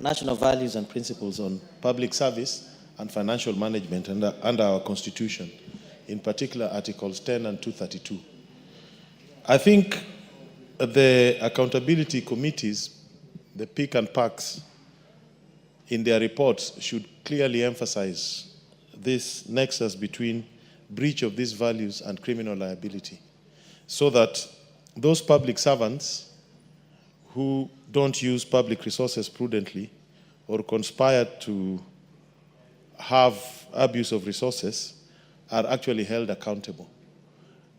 national values and principles on public service and financial management under our Constitution, in particular Articles 10 and 232. I think the accountability committees, the PIC and PACs, in their reports should clearly emphasize this nexus between breach of these values and criminal liability, so that those public servants who don't use public resources prudently or conspire to have abuse of resources are actually held accountable.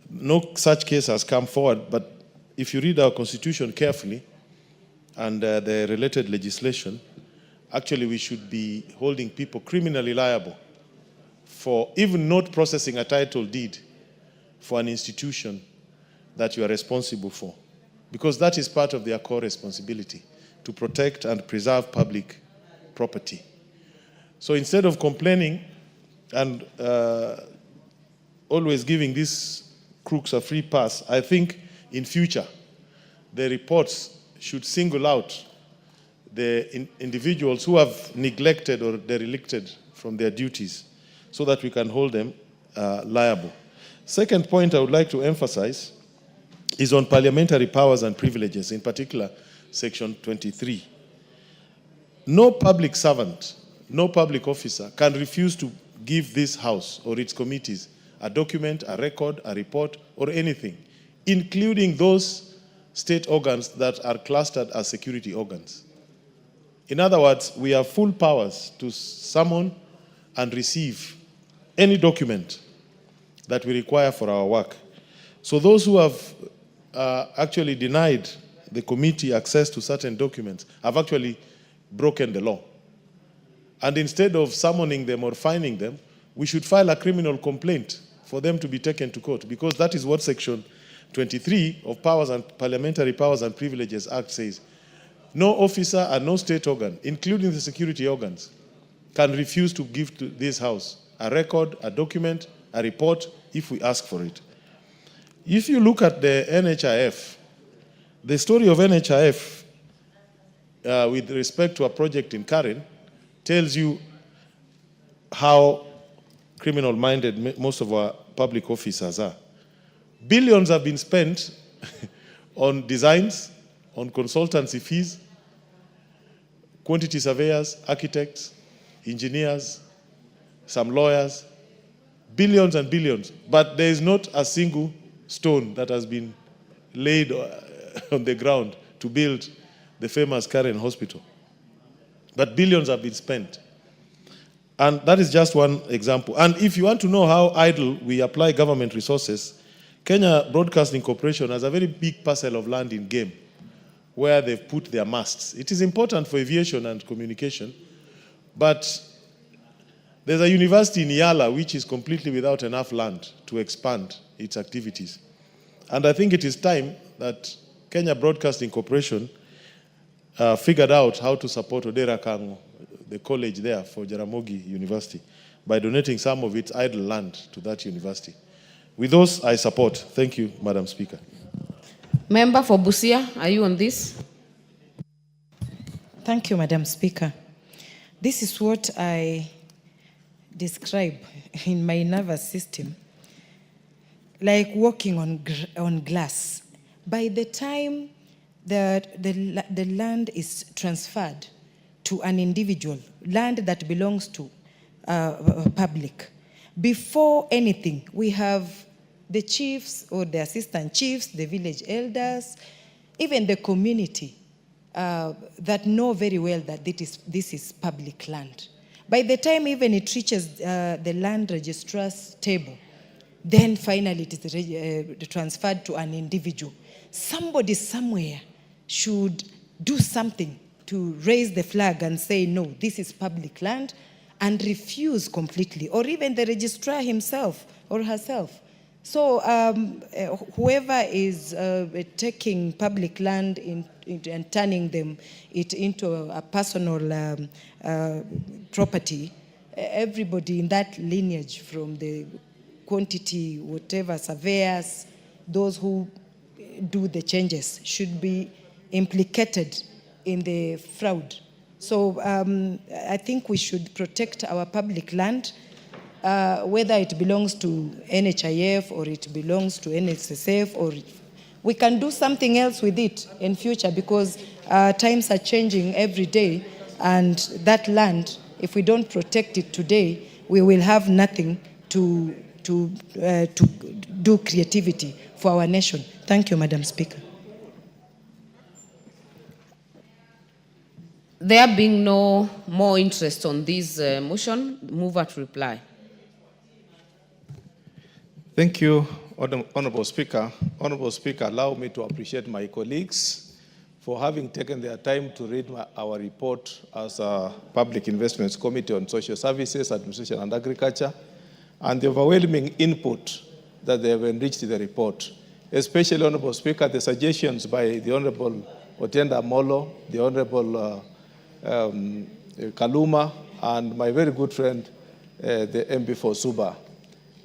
No such case has come forward, but if you read our Constitution carefully and the related legislation, actually we should be holding people criminally liable for even not processing a title deed for an institution that you are responsible for, because that is part of their core responsibility, to protect and preserve public property. So instead of complaining and always giving these crooks a free pass, I think in future the reports should single out the individuals who have neglected or derelicted from their duties, so that we can hold them liable. Second point I would like to emphasize is on parliamentary powers and privileges, in particular Section 23. No public servant, no public officer can refuse to give this House or its committees a document, a record, a report, or anything, including those state organs that are clustered as security organs. In other words, we have full powers to summon and receive any document that we require for our work. So those who have actually denied the committee access to certain documents have actually broken the law. And instead of summoning them or fining them, we should file a criminal complaint for them to be taken to court, because that is what Section 23 of Powers and Parliamentary Powers and Privileges Act says. No officer and no state organ, including the security organs, can refuse to give to this House a record, a document, a report, if we ask for it. If you look at the NHIF, the story of NHIF with respect to a project in Karen tells you how criminal-minded most of our public officers are. Billions have been spent on designs, on consultancy fees, quantity surveyors, architects, engineers, some lawyers, billions and billions, but there is not a single stone that has been laid on the ground to build the famous Karen Hospital. But billions have been spent. And that is just one example. And if you want to know how idle we apply government resources, Kenya Broadcasting Corporation has a very big parcel of land in Game where they've put their masts. It is important for aviation and communication, but there's a university in Yala which is completely without enough land to expand its activities. And I think it is time that Kenya Broadcasting Corporation figured out how to support Odera Kango, the college there for Jaramogi University, by donating some of its idle land to that university. With those, I support. Thank you, Madam Speaker. Member for Busia, are you on this? Thank you, Madam Speaker. This is what I describe in my nervous system, like walking on glass. By the time the land is transferred to an individual, land that belongs to public, before anything, we have the chiefs or the assistant chiefs, the village elders, even the community that know very well that this is public land. By the time even it reaches the land registrar's table, then finally it is transferred to an individual. Somebody somewhere should do something to raise the flag and say, no, this is public land, and refuse completely, or even the registrar himself or herself. So whoever is taking public land and turning it into a personal property, everybody in that lineage, from the quantity, whatever, surveyors, those who do the changes, should be implicated in the fraud So I think we should protect our public land, whether it belongs to NHIF or it belongs to NSSF, or we can do something else with it in future, because times are changing every day, and that land, if we don't protect it today, we will have nothing to do creativity for our nation. Thank you, Madam Speaker. There being no more interest on this motion, mover to reply. Thank you, Honorable Speaker. Honorable Speaker, allow me to appreciate my colleagues for having taken their time to read our report as a Public Investments Committee on Social Services, Administration and Agriculture, and the overwhelming input that they have enriched the report. Especially, Honorable Speaker, the suggestions by the Honorable Otienda Molo, the Honorable Kaluma, and my very good friend, the MB for Suba,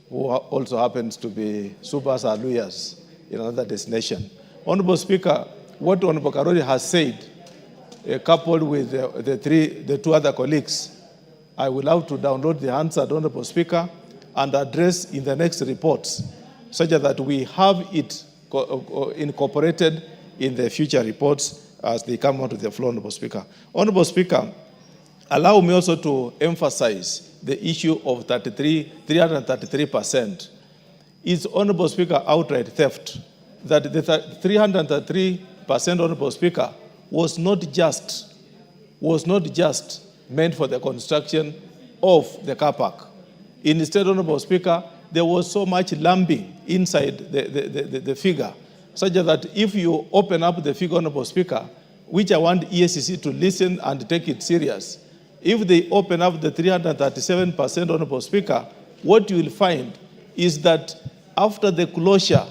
who also happens to be Subas Aluyas in another destination. Honorable Speaker, what Honorable Karori has said, coupled with the two other colleagues, I will have to download the answer, Honorable Speaker, and address in the next reports, such that we have it incorporated in the future reports as they come onto the floor, Honorable Speaker. Honorable Speaker, allow me also to emphasize the issue of 333%. Is, Honorable Speaker, outright theft. That the 333%, Honorable Speaker, was not just meant for the construction of the car park. Instead, Honorable Speaker, there was so much lumping inside the figure, such that if you open up the figure, Honorable Speaker, which I want EACC to listen and take it serious, if they open up the 337%, Honorable Speaker, what you will find is that after the closure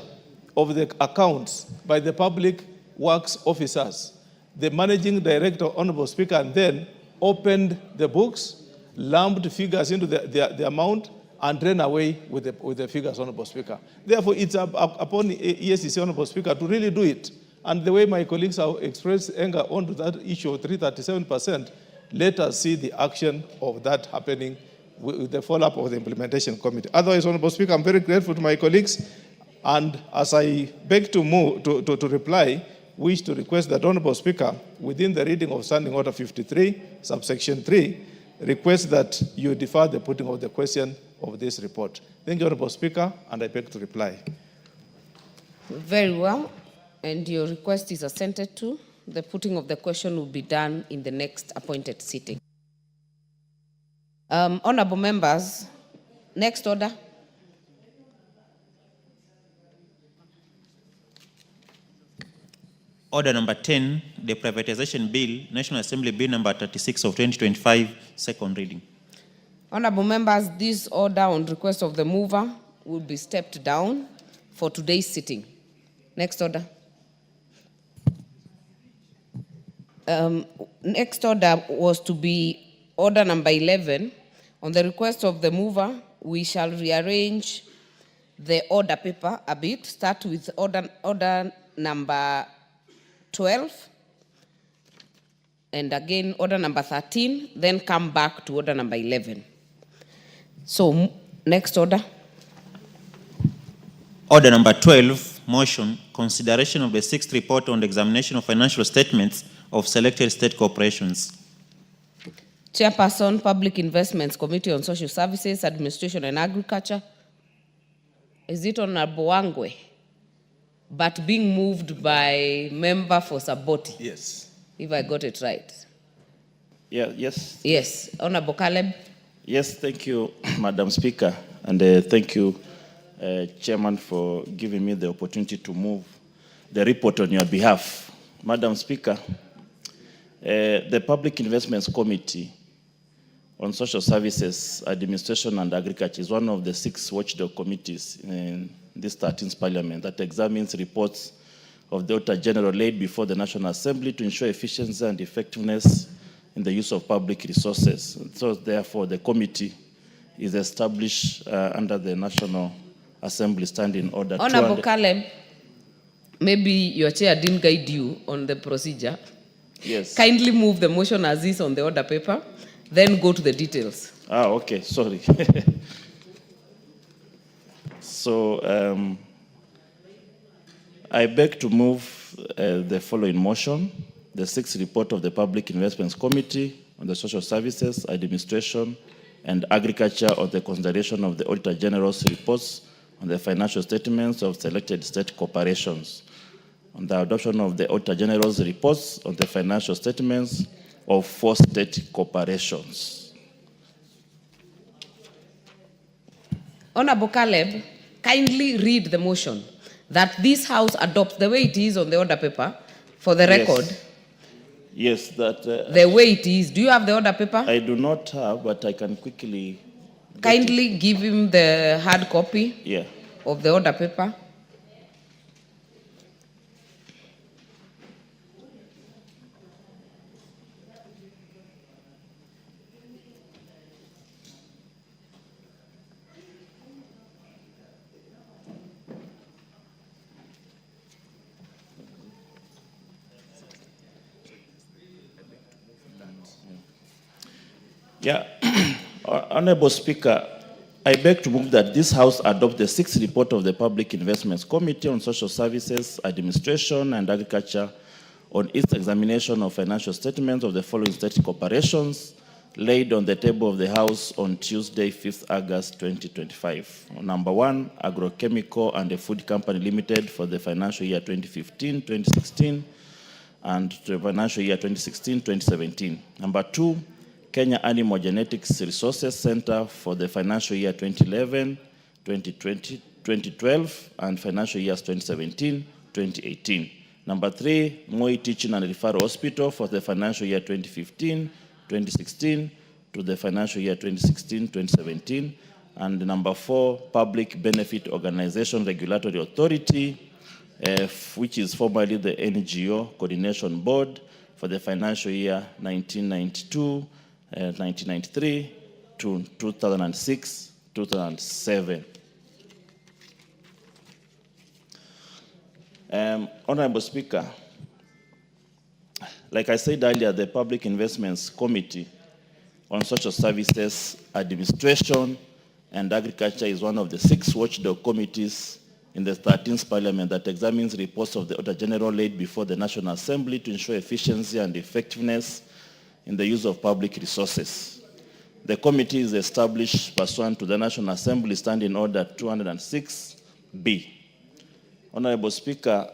of the accounts by the public works officers, the managing director, Honorable Speaker, and then opened the books, lumped figures into the amount, and ran away with the figures, Honorable Speaker. Therefore, it's upon EACC, Honorable Speaker, to really do it. And the way my colleagues have expressed anger onto that issue of 337%, let us see the action of that happening with the follow-up of the implementation committee. Otherwise, Honorable Speaker, I'm very grateful to my colleagues, and as I beg to move to reply, wish to request that, Honorable Speaker, within the reading of Standing Order 53, subsection 3, request that you defer the putting of the question of this report. Thank you, Honorable Speaker, and I beg to reply. Very well, and your request is assented to. The putting of the question will be done in the next appointed sitting. Honorable members, next order. Order number 10, the privatization bill, National Assembly Bill number 36 of 2025, second reading. Honorable members, this order on request of the mover will be stepped down for today's sitting. Next order. Next order was to be order number 11. On the request of the mover, we shall rearrange the order paper a bit, start with order number 12, and again order number 13, then come back to order number 11. So, next order. Order number 12, motion, consideration of the 6th report on the examination of financial statements of selected state corporations. Chairperson, Public Investments Committee on Social Services, Administration and Agriculture. Is it Honorable Wangwe? But being moved by member for Saboti. Yes. If I got it right. Yeah, yes. Yes. Honorable Caleb. Yes, thank you, Madam Speaker. And thank you, Chairman, for giving me the opportunity to move the report on your behalf. Madam Speaker, the Public Investments Committee on Social Services, Administration and Agriculture is one of the 6 watchdog committees in this 13th Parliament that examines reports of the Auditor General laid before the National Assembly to ensure efficiency and effectiveness in the use of public resources. So therefore, the committee is established under the National Assembly Standing Order. Honorable Caleb, maybe your chair didn't guide you on the procedure. Yes. Kindly move the motion as is on the order paper, then go to the details. Okay, sorry. So I beg to move the following motion: the sixth report of the Public Investments Committee on the Social Services, Administration, and Agriculture on the consideration of the Auditor General's reports on the financial statements of selected state corporations, on the adoption of the Auditor General's reports on the financial statements of 4 state corporations. Honorable Caleb, kindly read the motion that this House adopts the way it is on the order paper for the record. Yes, that... the way it is. Do you have the order paper? I do not have, but I can quickly... Kindly give him the hard copy of the order paper. Honorable Speaker, I beg to move that this House adopt the sixth report of the Public Investments Committee on Social Services, Administration, and Agriculture on its examination of financial statements of the following state corporations laid on the table of the House on Tuesday, 5th August 2025. Number 1, Agrochemical and the Food Company Limited for the financial year 2015-2016 and the financial year 2016-2017. Number 2, Kenya Animal Genetics Resources Center for the financial year 2011, 2020, 2012, and financial years 2017, 2018. Number 3, Moi Teaching and Referral Hospital for the financial year 2015, 2016 to the financial year 2016, 2017. And number 4, Public Benefit Organization Regulatory Authority, which is formerly the NGO Coordination Board for the financial year 1992, 1993 to 2006, 2007. Honorable Speaker, like I said earlier, the Public Investments Committee on Social Services, Administration, and Agriculture is one of the 6 watchdog committees in the 13th Parliament that examines reports of the Auditor General laid before the National Assembly to ensure efficiency and effectiveness in the use of public resources. The committee is established pursuant to the National Assembly Standing Order 206B. Honorable Speaker,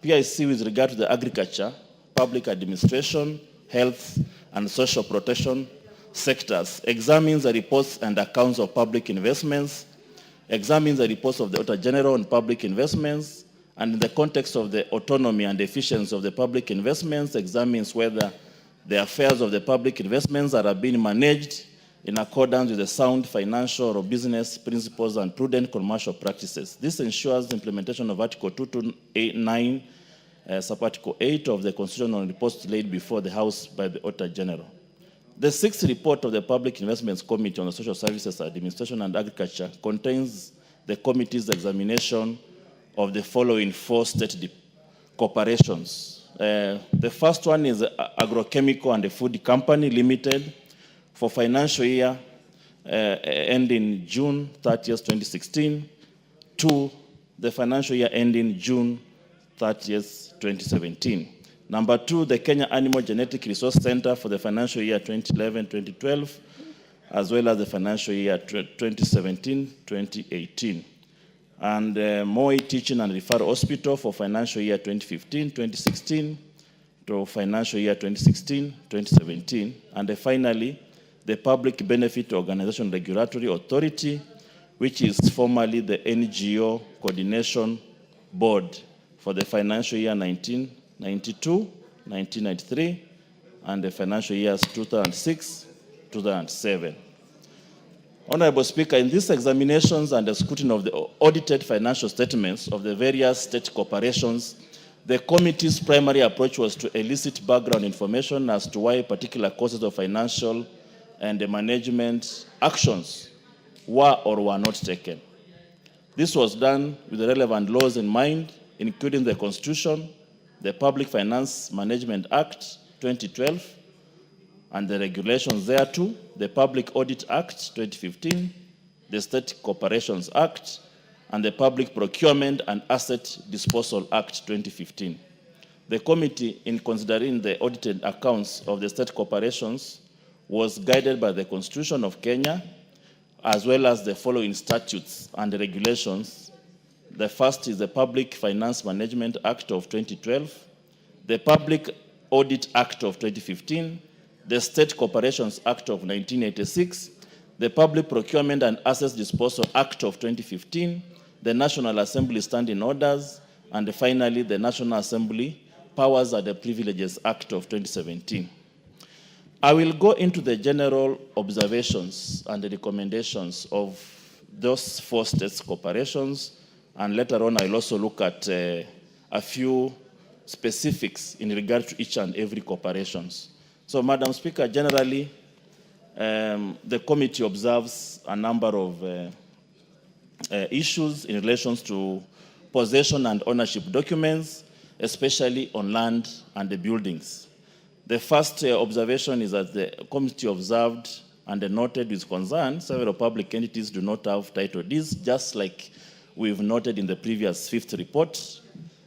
PIC with regard to the agriculture, public administration, health, and social protection sectors examines the reports and accounts of public investments, examines the reports of the Auditor General on public investments, and in the context of the autonomy and efficiency of the public investments, examines whether the affairs of the public investments are being managed in accordance with the sound financial or business principles and prudent commercial practices. This ensures the implementation of Article 229, Sub-Article 8 of the Constitutional Reports laid before the House by the Auditor General. The 6th report of the Public Investments Committee on the Social Services, Administration, and Agriculture contains the committee's examination of the following 4 state corporations. The first one is Agrochemical and the Food Company Limited for financial year ending June 30th, 2016 to the financial year ending June 30th, 2017. Number 2, the Kenya Animal Genetic Resource Center for the financial year 2011-2012, as well as the financial year 2017-2018. And Moi Teaching and Referral Hospital for financial year 2015-2016 to financial year 2016-2017. And finally, the Public Benefit Organization Regulatory Authority, which is formerly the NGO Coordination Board for the financial year 1992, 1993, and the financial years 2006, 2007. Honorable Speaker, in these examinations and the scrutiny of the audited financial statements of the various state corporations, the committee's primary approach was to elicit background information as to why particular causes of financial and management actions were or were not taken. This was done with the relevant laws in mind, including the Constitution, the Public Finance Management Act 2012 and the regulations thereto, the Public Audit Act 2015, the State Corporations Act, and the Public Procurement and Asset Disposal Act 2015. The committee, in considering the audited accounts of the state corporations, was guided by the Constitution of Kenya, as well as the following statutes and regulations. The first is the Public Finance Management Act of 2012, the Public Audit Act of 2015, the State Corporations Act of 1986, the Public Procurement and Assets Disposal Act of 2015, the National Assembly Standing Orders, and finally the National Assembly Powers and the Privileges Act of 2017. I will go into the general observations and the recommendations of those 4 states corporations, and later on I'll also look at a few specifics in regard to each and every corporations. So, Madam Speaker, generally, the committee observes a number of issues in relation to possession and ownership documents, especially on land and the buildings. The first observation is that the committee observed and noted with concern several public entities do not have title deeds, just like we've noted in the previous 5th report,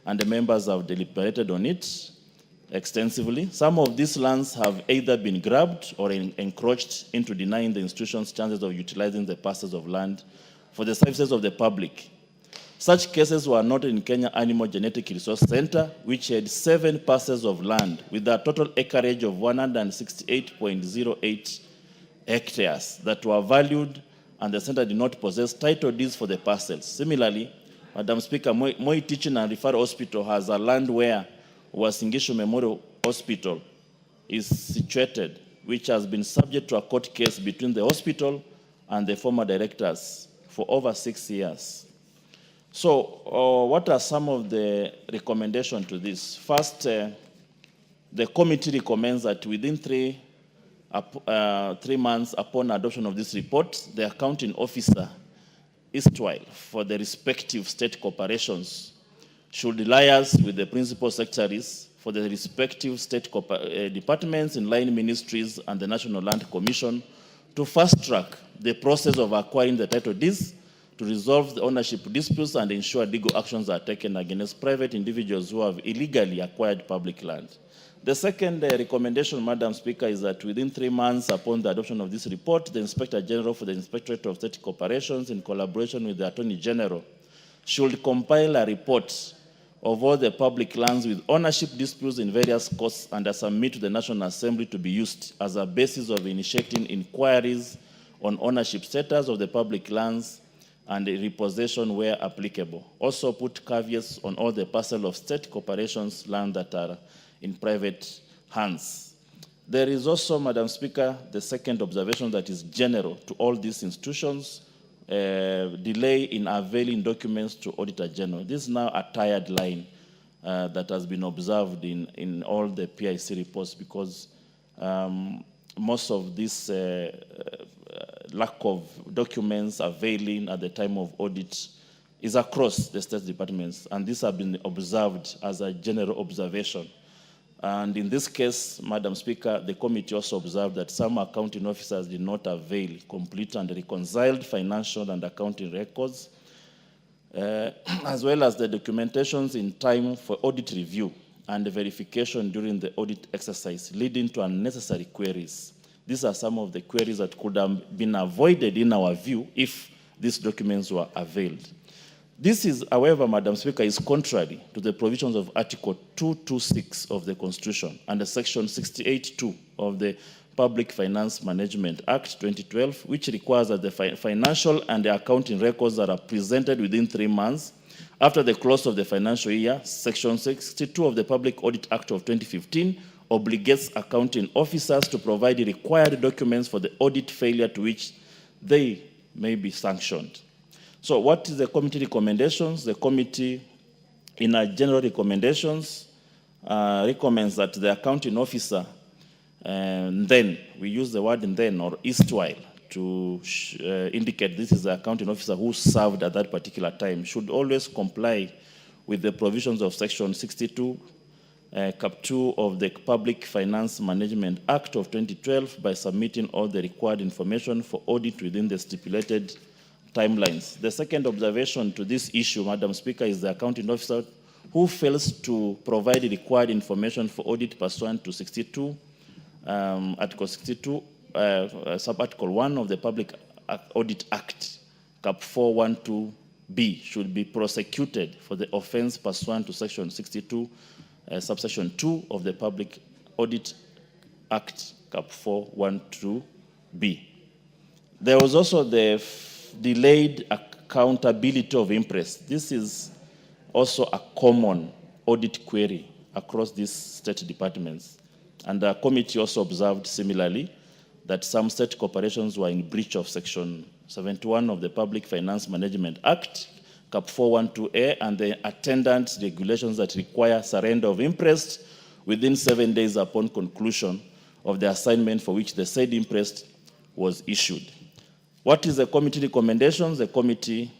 and the members have deliberated on it extensively. Some of these lands have either been grabbed or encroached into denying the institution's chances of utilizing the parcels of land for the services of the public. Such cases were noted in Kenya Animal Genetic Resource Center, which had 7 parcels of land with a total acreage of 168.08 hectares that were valued, and the center did not possess title deeds for the parcels. Similarly, Madam Speaker, Moi Teaching and Referral Hospital has a land where Uasin Gishu Memorial Hospital is situated, which has been subject to a court case between the hospital and the former directors for over 6 years. So, what are some of the recommendations to this? First, the committee recommends that within 3 months upon adoption of this report, the accounting officer erstwhile for the respective state corporations should liaise with the principal secretaries for the respective state departments in line ministries and the National Land Commission to fast-track the process of acquiring the title deeds, to resolve the ownership disputes and ensure legal actions are taken against private individuals who have illegally acquired public land. The second recommendation, Madam Speaker, is that within 3 months upon the adoption of this report, the Inspector General for the Inspectorate of State Corporations, in collaboration with the Attorney General, should compile a report of all the public lands with ownership disputes in various courts and submit to the National Assembly to be used as a basis of initiating inquiries on ownership status of the public lands and repossession where applicable. Also put caveats on all the parcel of state corporations land that are in private hands. There is also, Madam Speaker, the second observation that is general to all these institutions, delay in availing documents to Auditor General. This is now a tired line that has been observed in all the PIC reports, because most of this lack of documents availing at the time of audit is across the state departments, and these have been observed as a general observation. And in this case, Madam Speaker, the committee also observed that some accounting officers did not avail complete and reconciled financial and accounting records, as well as the documentations in time for audit review and verification during the audit exercise, leading to unnecessary queries. These are some of the queries that could have been avoided in our view if these documents were availed. This is, however, Madam Speaker, is contrary to the provisions of Article 226 of the Constitution and the Section 68(2) of the Public Finance Management Act 2012, which requires that the financial and the accounting records that are presented within 3 months after the close of the financial year. Section 62 of the Public Audit Act of 2015 obligates accounting officers to provide the required documents for the audit failure to which they may be sanctioned. So what is the committee recommendations? The committee, in our general recommendations, recommends that the accounting officer, then, we use the word then or erstwhile to indicate this is the accounting officer who served at that particular time, should always comply with the provisions of Section 62 Cap 2 of the Public Finance Management Act of 2012 by submitting all the required information for audit within the stipulated timelines. The second observation to this issue, Madam Speaker, is the accounting officer who fails to provide the required information for audit pursuant to 62, Article 62, Sub-Article 1 of the Public Audit Act, Cap 412B, should be prosecuted for the offense pursuant to Section 62, Subsection 2 of the Public Audit Act, Cap 412B. There was also the delayed accountability of interest. This is also a common audit query across these state departments. And the committee also observed similarly that some state corporations were in breach of Section 71 of the Public Finance Management Act, Cap 412A, and the attendant regulations that require surrender of interest within 7 days upon conclusion of the assignment for which the said interest was issued. What is the committee recommendations? The committee,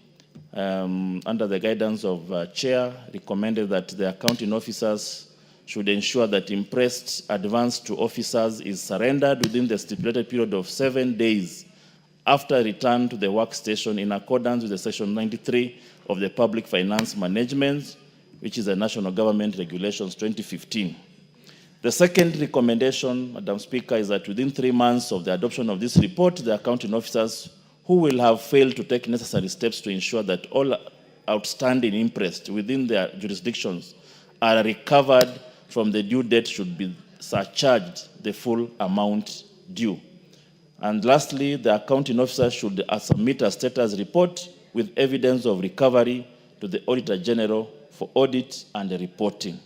under the guidance of Chair, recommended that the accounting officers should ensure that interest advanced to officers is surrendered within the stipulated period of 7 days after return to the workstation in accordance with the Section 93 of the Public Finance Management, which is the National Government Regulations 2015. The second recommendation, Madam Speaker, is that within 3 months of the adoption of this report, the accounting officers who will have failed to take necessary steps to ensure that all outstanding interest within their jurisdictions are recovered from the due date should be surcharged the full amount due. And lastly, the accounting officer should submit a status report with evidence of recovery to the Auditor General for audit and reporting.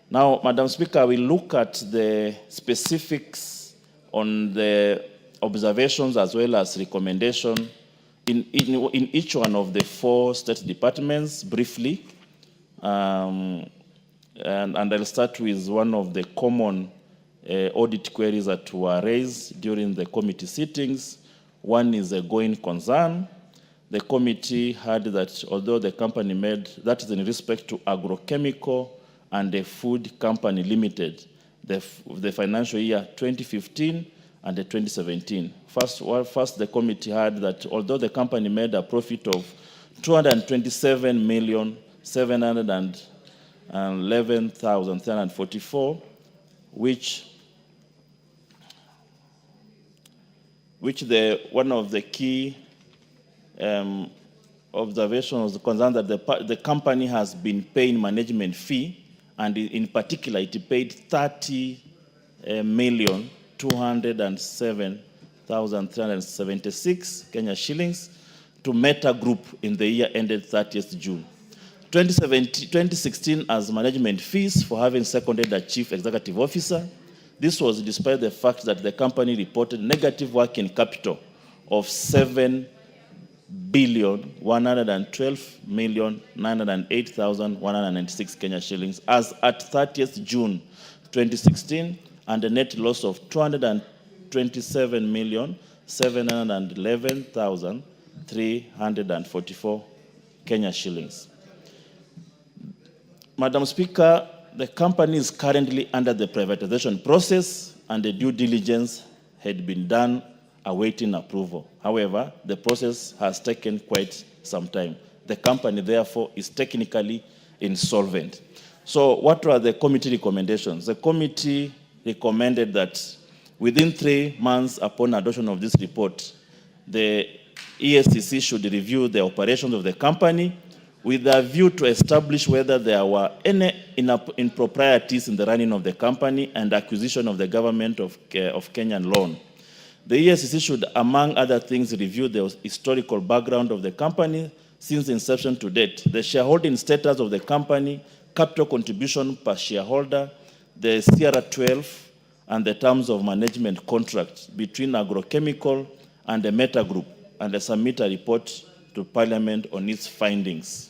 Now, Madam Speaker, we look at the specifics on the observations as well as recommendation in each one of the 4 state departments briefly. And I'll start with one of the common audit queries that were raised during the committee sittings. One is a going concern. The committee heard that although the company made, that is in respect to agrochemical and the food company limited, the financial year 2015 and the 2017. First, the committee heard that although the company made a profit of 227,711,344, which one of the key observations was concerned that the company has been paying management fee, and in particular, it paid 30,207,376 Kenya shillings to Meta Group in the year ended 30th June. 2016 as management fees for having seconded a chief executive officer. This was despite the fact that the company reported negative working capital of 7,112,908,196 Kenya shillings as at 30th June 2016, and a net loss of 227,711,344 Kenya shillings. Madam Speaker, the company is currently under the privatization process, and the due diligence had been done awaiting approval. However, the process has taken quite some time. The company, therefore, is technically insolvent. So what were the committee recommendations? The committee recommended that within 3 months upon adoption of this report, the ESCC should review the operations of the company with a view to establish whether there were any improprieties in the running of the company and acquisition of the government of Kenyan loan. The ESCC should, among other things, review the historical background of the company since inception to date, the shareholding status of the company, capital contribution per shareholder, the Sierra 12, and the terms of management contract between agrochemical and the Meta Group, and submit a report to Parliament on its findings.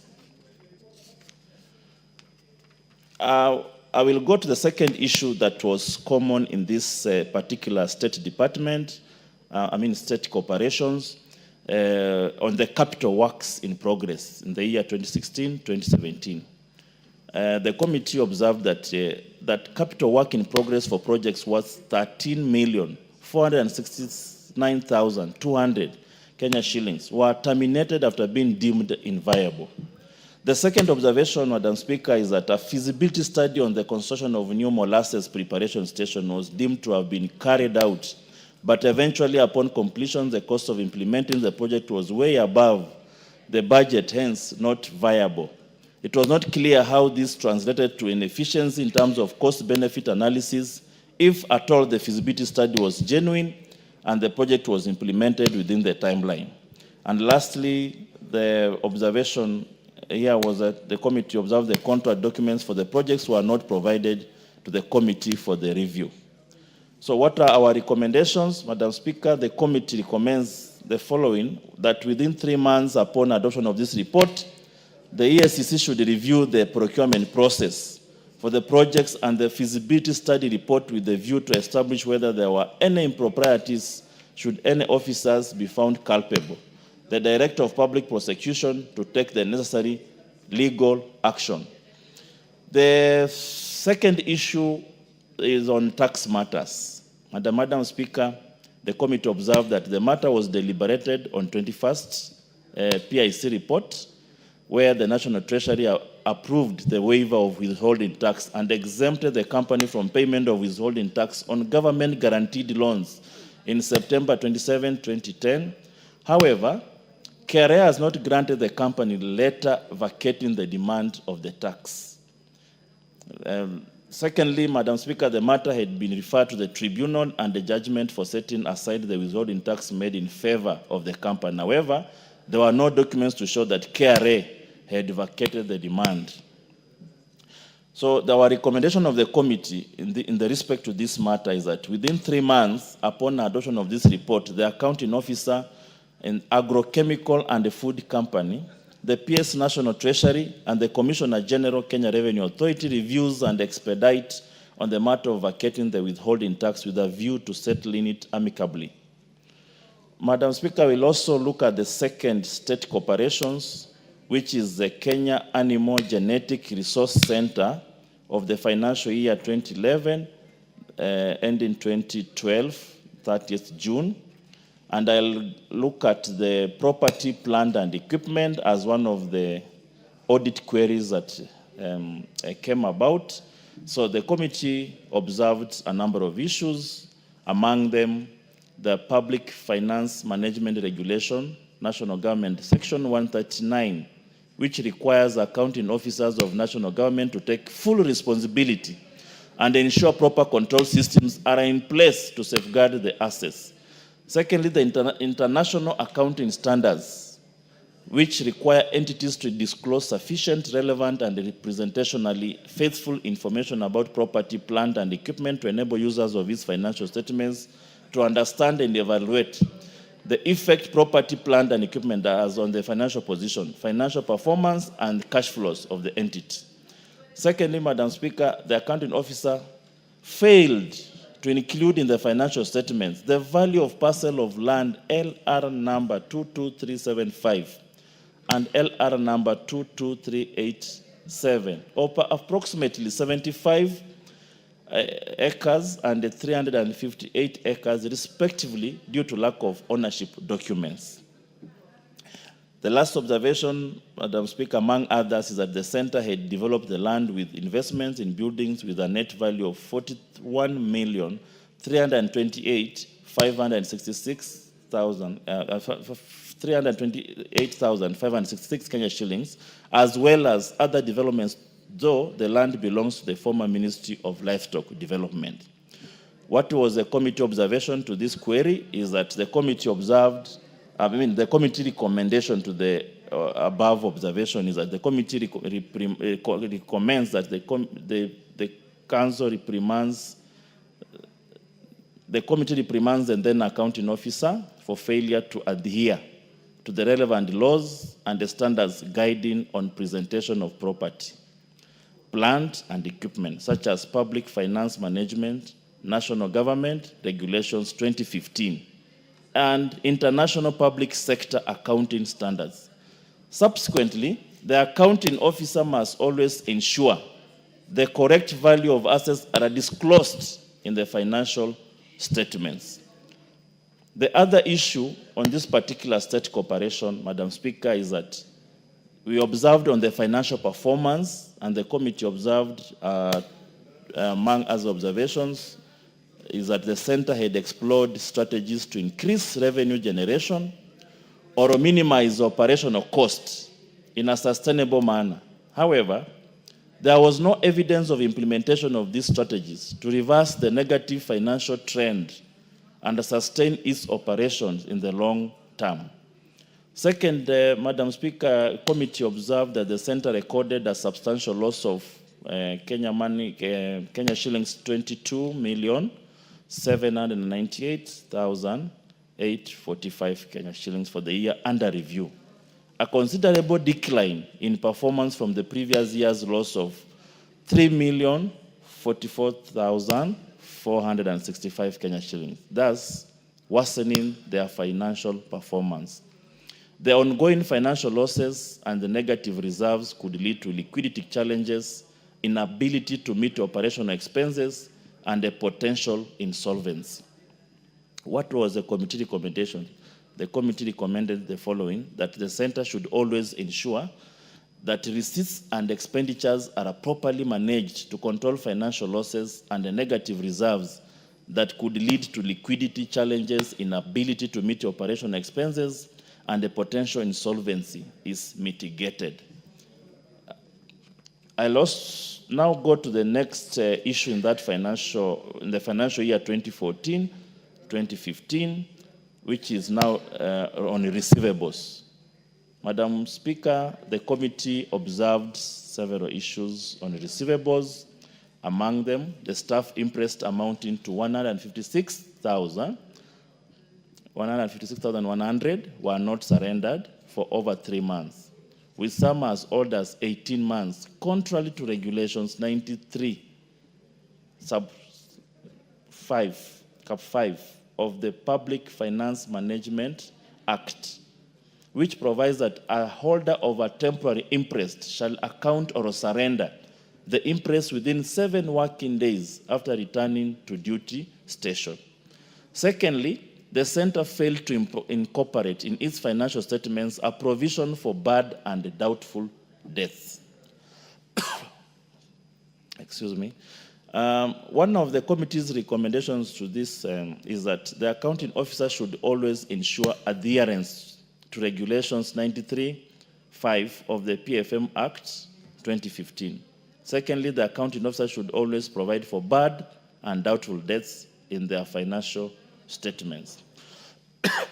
I will go to the second issue that was common in this particular state department, state corporations, on the capital works in progress in the year 2016-2017. the committee observed that capital work in progress for projects was 13,469,200 Kenya shillings were terminated after being deemed inviable. The second observation, Madam Speaker, is that a feasibility study on the construction of new molasses preparation station was deemed to have been carried out, but eventually upon completion, the cost of implementing the project was way above the budget, hence not viable. It was not clear how this translated to inefficiency in terms of cost-benefit analysis, if at all the feasibility study was genuine and the project was implemented within the timeline. And lastly, the observation here was that the committee observed the contract documents for the projects were not provided to the committee for the review. So what are our recommendations? Madam Speaker, the committee recommends the following: that within 3 months upon adoption of this report, the ESCC should review the procurement process for the projects and the feasibility study report with the view to establish whether there were any improprieties should any officers be found culpable. The Director of Public Prosecution to take the necessary legal action. The second issue is on tax matters. Madam Speaker, the committee observed that the matter was deliberated on 21st PIC report, where the National Treasury approved the waiver of withholding tax and exempted the company from payment of withholding tax on government-guaranteed loans in September 27, 2010. However, KRA has not granted the company letter vacating the demand of the tax. Secondly, Madam Speaker, the matter had been referred to the tribunal and the judgment for setting aside the withholding tax made in favor of the company. However, there were no documents to show that KRA had vacated the demand. So our recommendation of the committee in the respect to this matter is that within 3 months upon adoption of this report, the accounting officer in agrochemical and the food company, the PS National Treasury, and the Commissioner General Kenya Revenue Authority reviews and expedite on the matter of vacating the withholding tax with a view to settling it amicably. Madam Speaker, we'll also look at the second state corporations, which is the Kenya Animal Genetic Resource Center of the financial year 2011, ending 2012, 30th June. And I'll look at the property, plant, and equipment as one of the audit queries that came about. So the committee observed a number of issues, among them the Public Finance Management Regulation, National Government Section 139, which requires accounting officers of national government to take full responsibility and ensure proper control systems are in place to safeguard the assets. Secondly, the international accounting standards, which require entities to disclose sufficient, relevant, and representationally faithful information about property, plant, and equipment to enable users of its financial statements to understand and evaluate the effect property, plant, and equipment has on the financial position, financial performance, and cash flows of the entity. Secondly, Madam Speaker, the accounting officer failed to include in the financial statements the value of parcel of land LR number 22375 and LR number 22387, or approximately 75 acres and 358 acres respectively, due to lack of ownership documents. The last observation, Madam Speaker, among others, is that the center had developed the land with investments in buildings with a net value of 328,566 Kenya shillings, as well as other developments, though the land belongs to the former Ministry of Livestock Development. What was the committee observation to this query is that the committee observed, the committee recommendation to the above observation is that the committee recommends that the council reprimands, the committee reprimands the then accounting officer for failure to adhere to the relevant laws and the standards guiding on presentation of property, plant, and equipment, such as Public Finance Management, National Government Regulations 2015, and International Public Sector Accounting Standards. Subsequently, the accounting officer must always ensure the correct value of assets are disclosed in the financial statements. The other issue on this particular state corporation, Madam Speaker, is that we observed on the financial performance, and the committee observed, among other observations, is that the center had explored strategies to increase revenue generation or minimize operational costs in a sustainable manner. However, there was no evidence of implementation of these strategies to reverse the negative financial trend and sustain its operations in the long term. Second, Madam Speaker, committee observed that the center recorded a substantial loss of Kenya shillings 22,798,845 Kenya shillings for the year under review, a considerable decline in performance from the previous year's loss of 3,044,465 Kenya shillings, thus worsening their financial performance. The ongoing financial losses and the negative reserves could lead to liquidity challenges, inability to meet operational expenses, and a potential insolvency. What was the committee recommendation? The committee recommended the following: that the center should always ensure that receipts and expenditures are properly managed to control financial losses and the negative reserves that could lead to liquidity challenges, inability to meet operational expenses, and the potential insolvency is mitigated. I'll now go to the next issue in the financial year 2014-2015, which is now on receivables. Madam Speaker, the committee observed several issues on receivables. Among them, the staff interest amounting to 156,100 were not surrendered for over 3 months, with some as old as 18 months, contrary to regulations 93, sub 5, cap 5 of the Public Finance Management Act, which provides that a holder of a temporary interest shall account or surrender the interest within 7 working days after returning to duty station. Secondly, the center failed to incorporate in its financial statements a provision for bad and doubtful debts. Excuse me. One of the committee's recommendations to this is that the accounting officer should always ensure adherence to regulations 93(5) of the PFM Act 2015. Secondly, the accounting officer should always provide for bad and doubtful debts in their financial statements.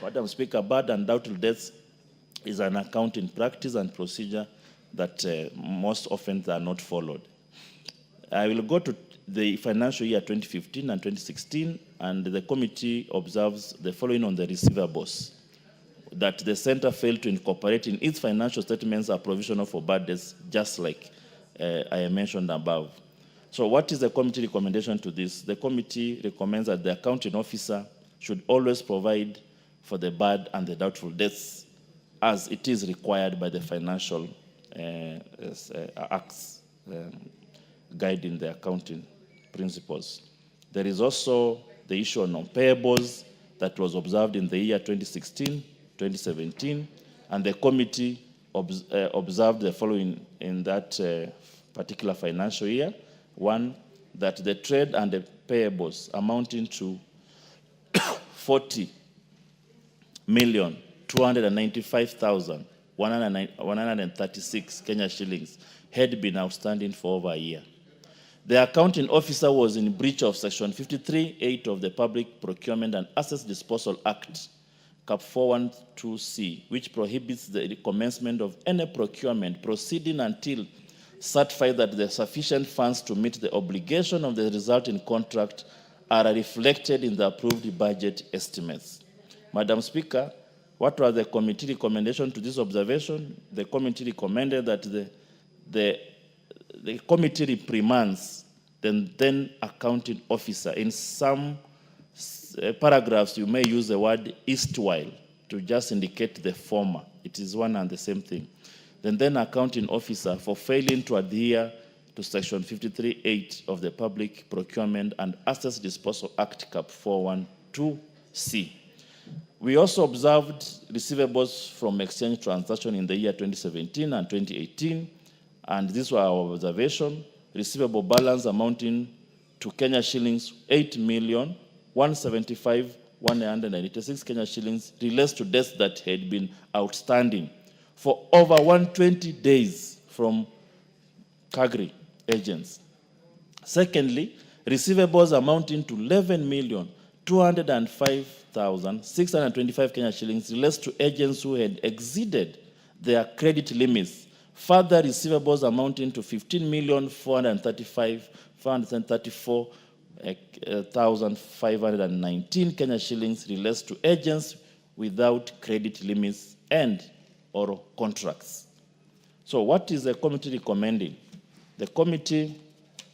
Madam Speaker, bad and doubtful debts is an accounting practice and procedure that most often are not followed. I will go to the financial year 2015 and 2016, and the committee observes the following on the receivables: that the center failed to incorporate in its financial statements a provision for bad debts, just like I mentioned above. So what is the committee recommendation to this? The committee recommends that the accounting officer should always provide for the bad and the doubtful debts as it is required by the financial acts guiding the accounting principles. There is also the issue on non-payables that was observed in the year 2016, 2017, and the committee observed the following in that particular financial year. One, that the trade and the payables amounting to 40,295,136 Kenya shillings had been outstanding for over a year. The accounting officer was in breach of Section 53(8) of the Public Procurement and Assets Disposal Act, Cap 412C, which prohibits the commencement of any procurement proceeding until certified that the sufficient funds to meet the obligation of the resulting contract are reflected in the approved budget estimates. Madam Speaker, what was the committee recommendation to this observation? The committee recommended that the committee reprimands the then accounting officer. In some paragraphs, you may use the word erstwhile to just indicate the former. It is one and the same thing. the then accounting officer for failing to adhere to Section 53(8) of the Public Procurement and Assets Disposal Act, Cap 412C. We also observed receivables from exchange transaction in the year 2017 and 2018, and these were our observation. Receivable balance amounting to Kenya shillings 8,175,186 Kenya shillings relates to debts that had been outstanding for over 120 days from CAGRI agents. Secondly, receivables amounting to 11,205,625 Kenya shillings relates to agents who had exceeded their credit limits. Further receivables amounting to 15,434,519 Kenya shillings relates to agents without credit limits and or contracts. So what is the committee recommending? The committee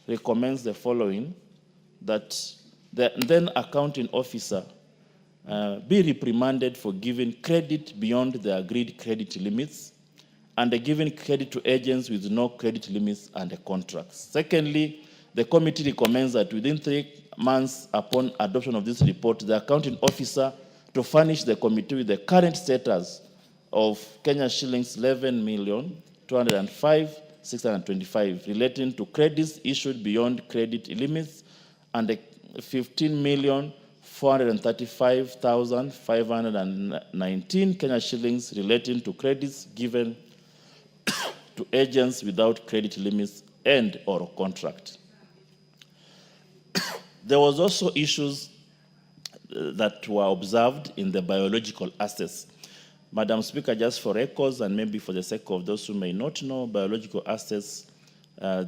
recommends the following: that the then accounting officer be reprimanded for giving credit beyond the agreed credit limits and giving credit to agents with no credit limits and contracts. Secondly, the committee recommends that within 3 months upon adoption of this report, the accounting officer to furnish the committee with the current status of Kenya shillings 11,205,625 relating to credits issued beyond credit limits and 15,435,519 Kenya shillings relating to credits given to agents without credit limits and or contract. There was also issues that were observed in the biological assets. Madam Speaker, just for records and maybe for the sake of those who may not know, biological assets,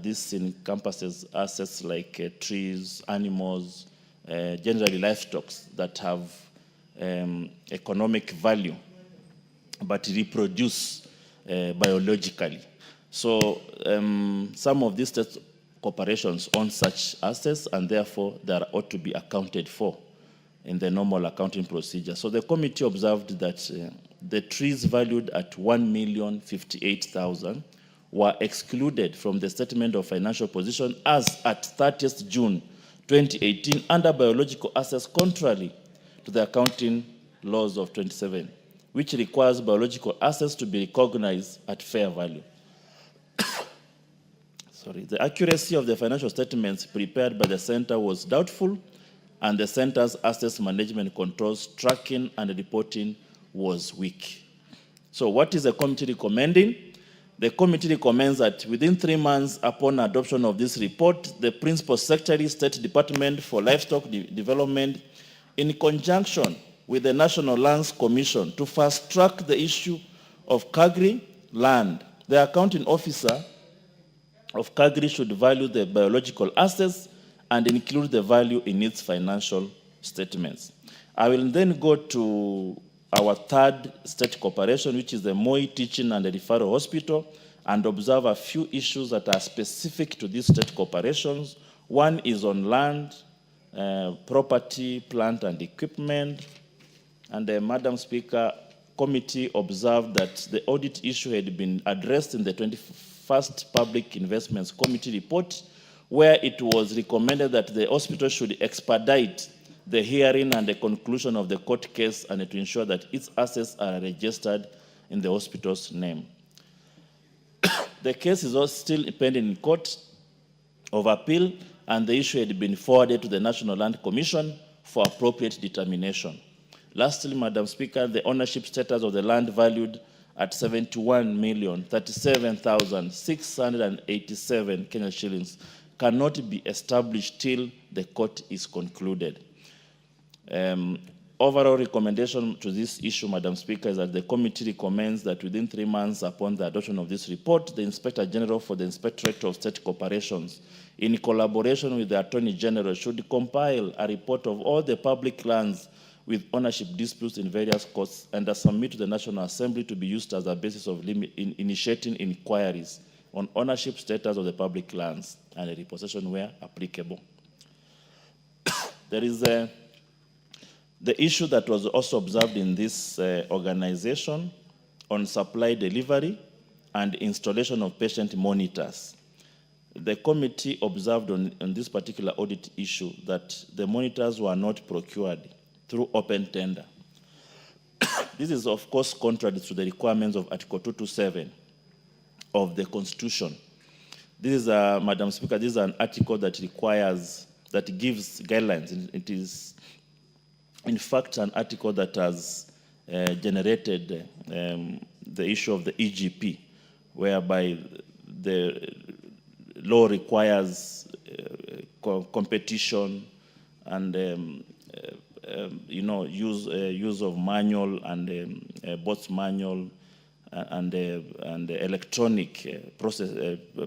this encompasses assets like trees, animals, generally livestock that have economic value but reproduce biologically. So some of these state corporations own such assets, and therefore they ought to be accounted for in the normal accounting procedure. So the committee observed that the trees valued at 1,058,000 were excluded from the statement of financial position as at 30th June 2018 under biological assets, contrary to the accounting laws of 27, which requires biological assets to be recognized at fair value. The accuracy of the financial statements prepared by the center was doubtful, and the center's assets management controls, tracking, and reporting was weak. So what is the committee recommending? The committee recommends that within 3 months upon adoption of this report, the Principal Secretary, State Department for Livestock Development, in conjunction with the National Lands Commission, to fast-track the issue of CAGRI land. The accounting officer of CAGRI should value the biological assets and include the value in its financial statements. I will then go to our third state corporation, which is the Moi Teaching and Referral Hospital, and observe a few issues that are specific to these state corporations. One is on land, property, plant, and equipment. And Madam Speaker, committee observed that the audit issue had been addressed in the 21st Public Investments Committee report, where it was recommended that the hospital should expedite the hearing and the conclusion of the court case and to ensure that its assets are registered in the hospital's name. The case is also still pending in court of appeal, and the issue had been forwarded to the National Land Commission for appropriate determination. Lastly, Madam Speaker, the ownership status of the land valued at 71,037,687 Kenya shillings cannot be established till the court is concluded. Overall recommendation to this issue, Madam Speaker, is that the committee recommends that within 3 months upon the adoption of this report, the Inspector General for the Inspectorate of State Corporations, in collaboration with the Attorney General, should compile a report of all the public lands with ownership disputes in various courts and submit to the National Assembly to be used as a basis of initiating inquiries on ownership status of the public lands and repossession where applicable. There is the issue that was also observed in this organization on supply delivery and installation of patient monitors. The committee observed on this particular audit issue that the monitors were not procured through open tender. This is, of course, contrary to the requirements of Article 227 of the Constitution. This is, Madam Speaker, this is an article that gives guidelines. It is, in fact, an article that has generated the issue of the EGP, whereby the law requires competition and use of manual and both manual and electronic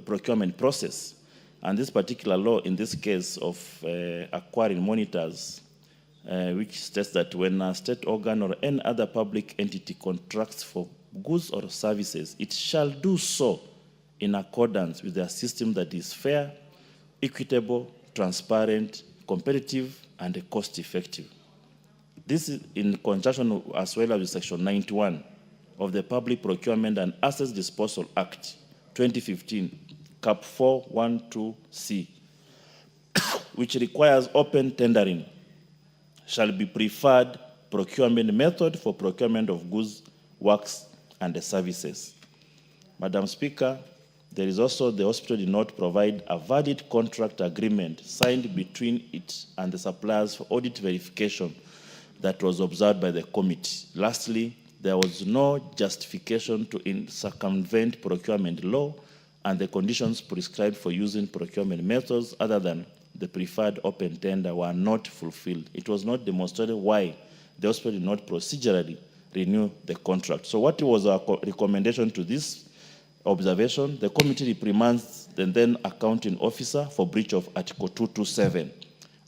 procurement process. And this particular law, in this case of acquiring monitors, which states that when a state organ or any other public entity contracts for goods or services, it shall do so in accordance with a system that is fair, equitable, transparent, competitive, and cost-effective. This is in conjunction as well as with Section 91 of the Public Procurement and Assets Disposal Act 2015, Cap 412C, which requires open tendering shall be preferred procurement method for procurement of goods, works, and services. Madam Speaker, there is also the hospital did not provide a valid contract agreement signed between it and the suppliers for audit verification that was observed by the committee. Lastly, there was no justification to circumvent procurement law and the conditions prescribed for using procurement methods other than the preferred open tender were not fulfilled. It was not demonstrated why the hospital did not procedurally renew the contract. So what was our recommendation to this observation? The committee reprimands the then accounting officer for breach of Article 227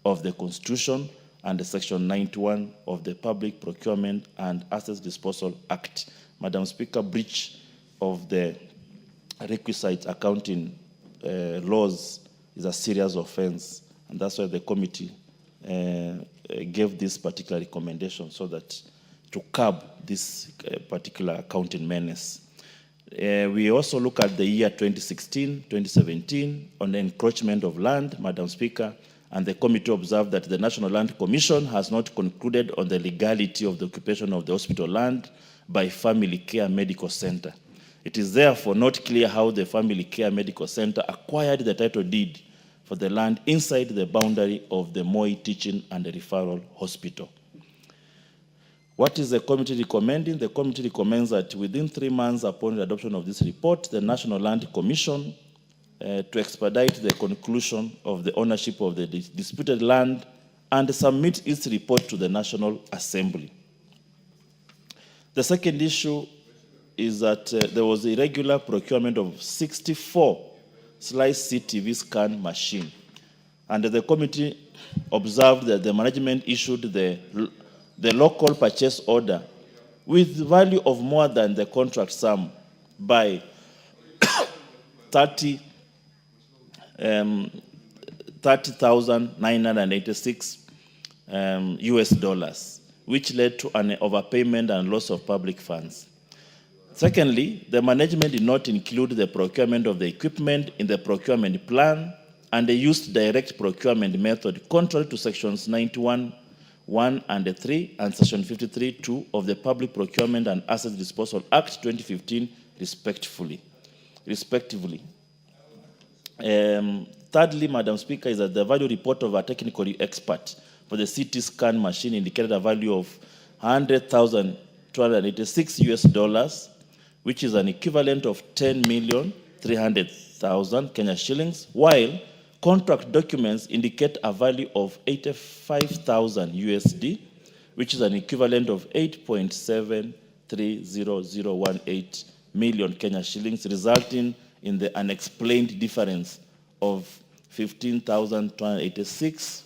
of the Constitution and the Section 91 of the Public Procurement and Assets Disposal Act. Madam Speaker, breach of the requisite accounting laws is a serious offense, and that's why the committee gave this particular recommendation so that to curb this particular accounting menace. We also look at the year 2016, 2017 on the encroachment of land, Madam Speaker, and the committee observed that the National Land Commission has not concluded on the legality of the occupation of the hospital land by Family Care Medical Center. It is therefore not clear how the Family Care Medical Center acquired the title deed for the land inside the boundary of the Moi Teaching and Referral Hospital. What is the committee recommending? The committee recommends that within 3 months upon the adoption of this report, the National Land Commission to expedite the conclusion of the ownership of the disputed land and submit its report to the National Assembly. The second issue is that there was irregular procurement of 64 slice CTV scan machine. And the committee observed that the management issued the local purchase order with value of more than the contract sum by 30,986 US dollars, which led to an overpayment and loss of public funds. Secondly, the management did not include the procurement of the equipment in the procurement plan, and they used direct procurement method contrary to sections 91(1) and 3 and section 53(2) of the Public Procurement and Assets Disposal Act 2015, respectively. Thirdly, Madam Speaker, is that the value report of a technical expert for the CT scan machine indicated a value of 100,286 US dollars, which is an equivalent of 10,300,000 Kenya shillings, while contract documents indicate a value of 85,000 USD, which is an equivalent of 8.730018 million Kenya shillings, resulting in the unexplained difference of 15,286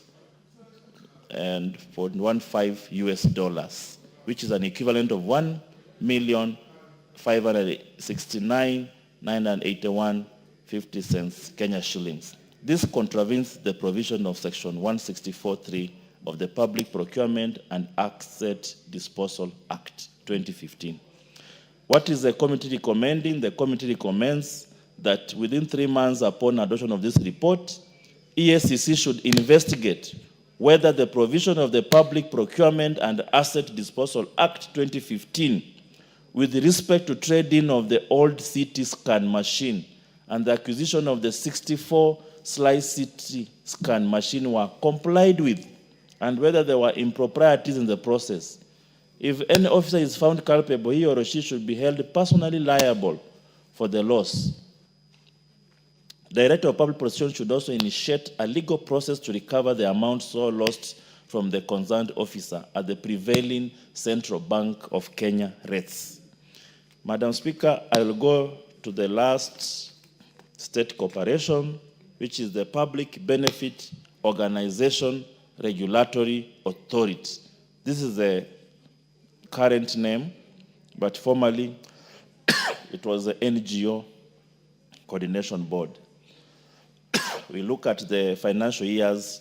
and 0.15 US dollars, which is an equivalent of 1,569,981.50 Kenya shillings. This contravenes the provision of section 164(3) of the Public Procurement and Asset Disposal Act 2015. What is the committee recommending? The committee recommends that within 3 months upon adoption of this report, EACC should investigate whether the provision of the Public Procurement and Asset Disposal Act 2015 with respect to trade-in of the old CT scan machine and the acquisition of the 64 slice CT scan machine were complied with, and whether there were improprieties in the process. If any officer is found culpable, he or she should be held personally liable for the loss. Director of Public Prosecution should also initiate a legal process to recover the amount so lost from the concerned officer at the prevailing Central Bank of Kenya rates. Madam Speaker, I will go to the last state corporation, which is the Public Benefit Organization Regulatory Authority. This is the current name, but formerly it was the NGO Coordination Board. We look at the financial years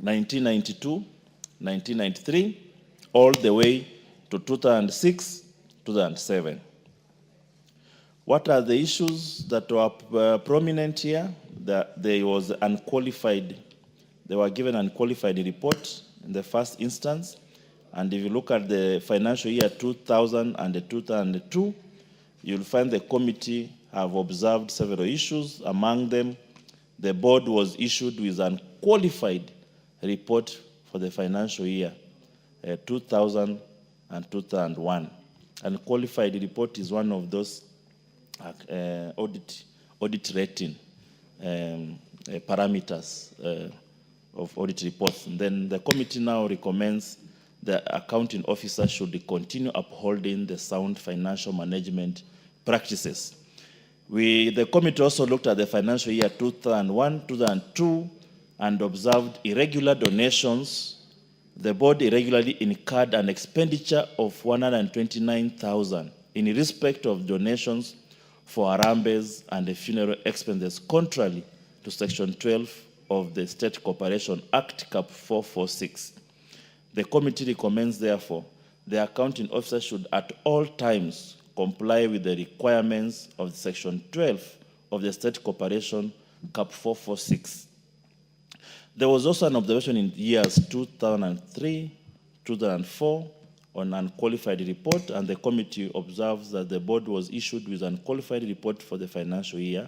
1992, 1993, all the way to 2006, 2007. What are the issues that were prominent here? There was unqualified, they were given unqualified report in the first instance. And if you look at the financial year 2000 and 2002, you'll find the committee have observed several issues. Among them, the board was issued with an unqualified report for the financial year 2000 and 2001. Unqualified report is one of those audit rating parameters of audit reports. And then the committee now recommends the accounting officer should continue upholding the sound financial management practices. The committee also looked at the financial year 2001, 2002, and observed irregular donations. The board irregularly incurred an expenditure of 129,000 in respect of donations for Harambes and funeral expenses, contrary to Section 12 of the State Corporation Act, Cap 446. The committee recommends, therefore, the accounting officer should at all times comply with the requirements of Section 12 of the State Corporation Cap 446. There was also an observation in years 2003, 2004 on unqualified report, and the committee observes that the board was issued with an unqualified report for the financial year.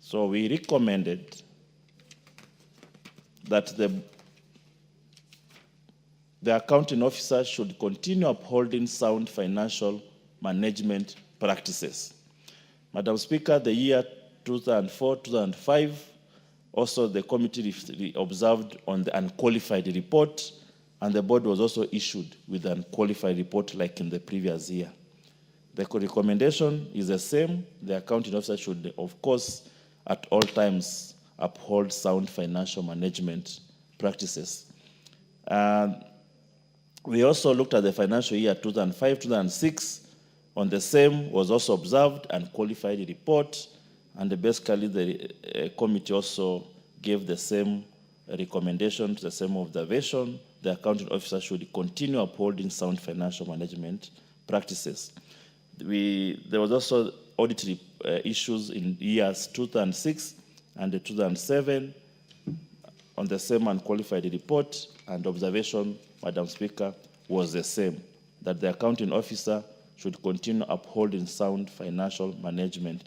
So we recommended that the accounting officer should continue upholding sound financial management practices. Madam Speaker, the year 2004, 2005, also the committee observed on the unqualified report, and the board was also issued with an unqualified report like in the previous year. The recommendation is the same. The accounting officer should, of course, at all times uphold sound financial management practices. We also looked at the financial year 2005, 2006. On the same was also observed and qualified report, and basically the committee also gave the same recommendation, the same observation. The accounting officer should continue upholding sound financial management practices. There was also audit issues in years 2006 and 2007 on the same unqualified report, and observation, Madam Speaker, was the same, that the accounting officer should continue upholding sound financial management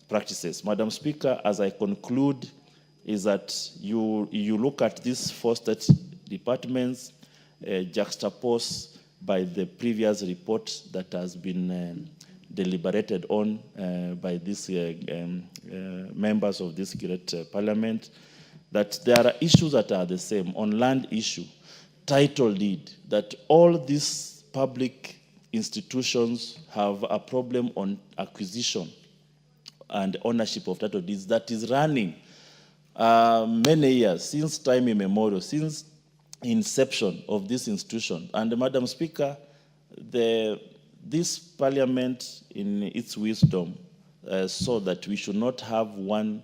practices. Madam Speaker, as I conclude, is that you look at these 4 state departments juxtaposed by the previous report that has been deliberated on by these members of this great parliament, that there are issues that are the same. On land issue, title deed, that all these public institutions have a problem on acquisition and ownership of title deeds that is running many years, since time immemorial, since inception of this institution. And Madam Speaker, this parliament in its wisdom saw that we should not have one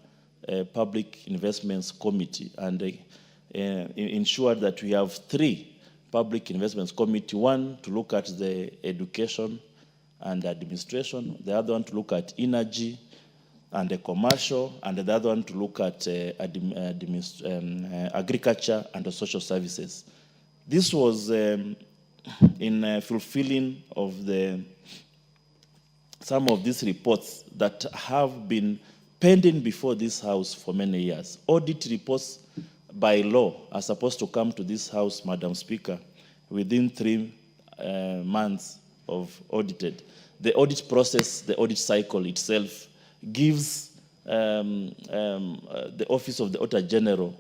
public investments committee, and ensure that we have 3 public investments committee, one to look at the education and administration, the other one to look at energy and the commercial, and the other one to look at agriculture and the social services. This was in fulfilling of some of these reports that have been pending before this House for many years. Audit reports by law are supposed to come to this House, Madam Speaker, within 3 months of audited. The audit process, the audit cycle itself, gives the Office of the Auditor General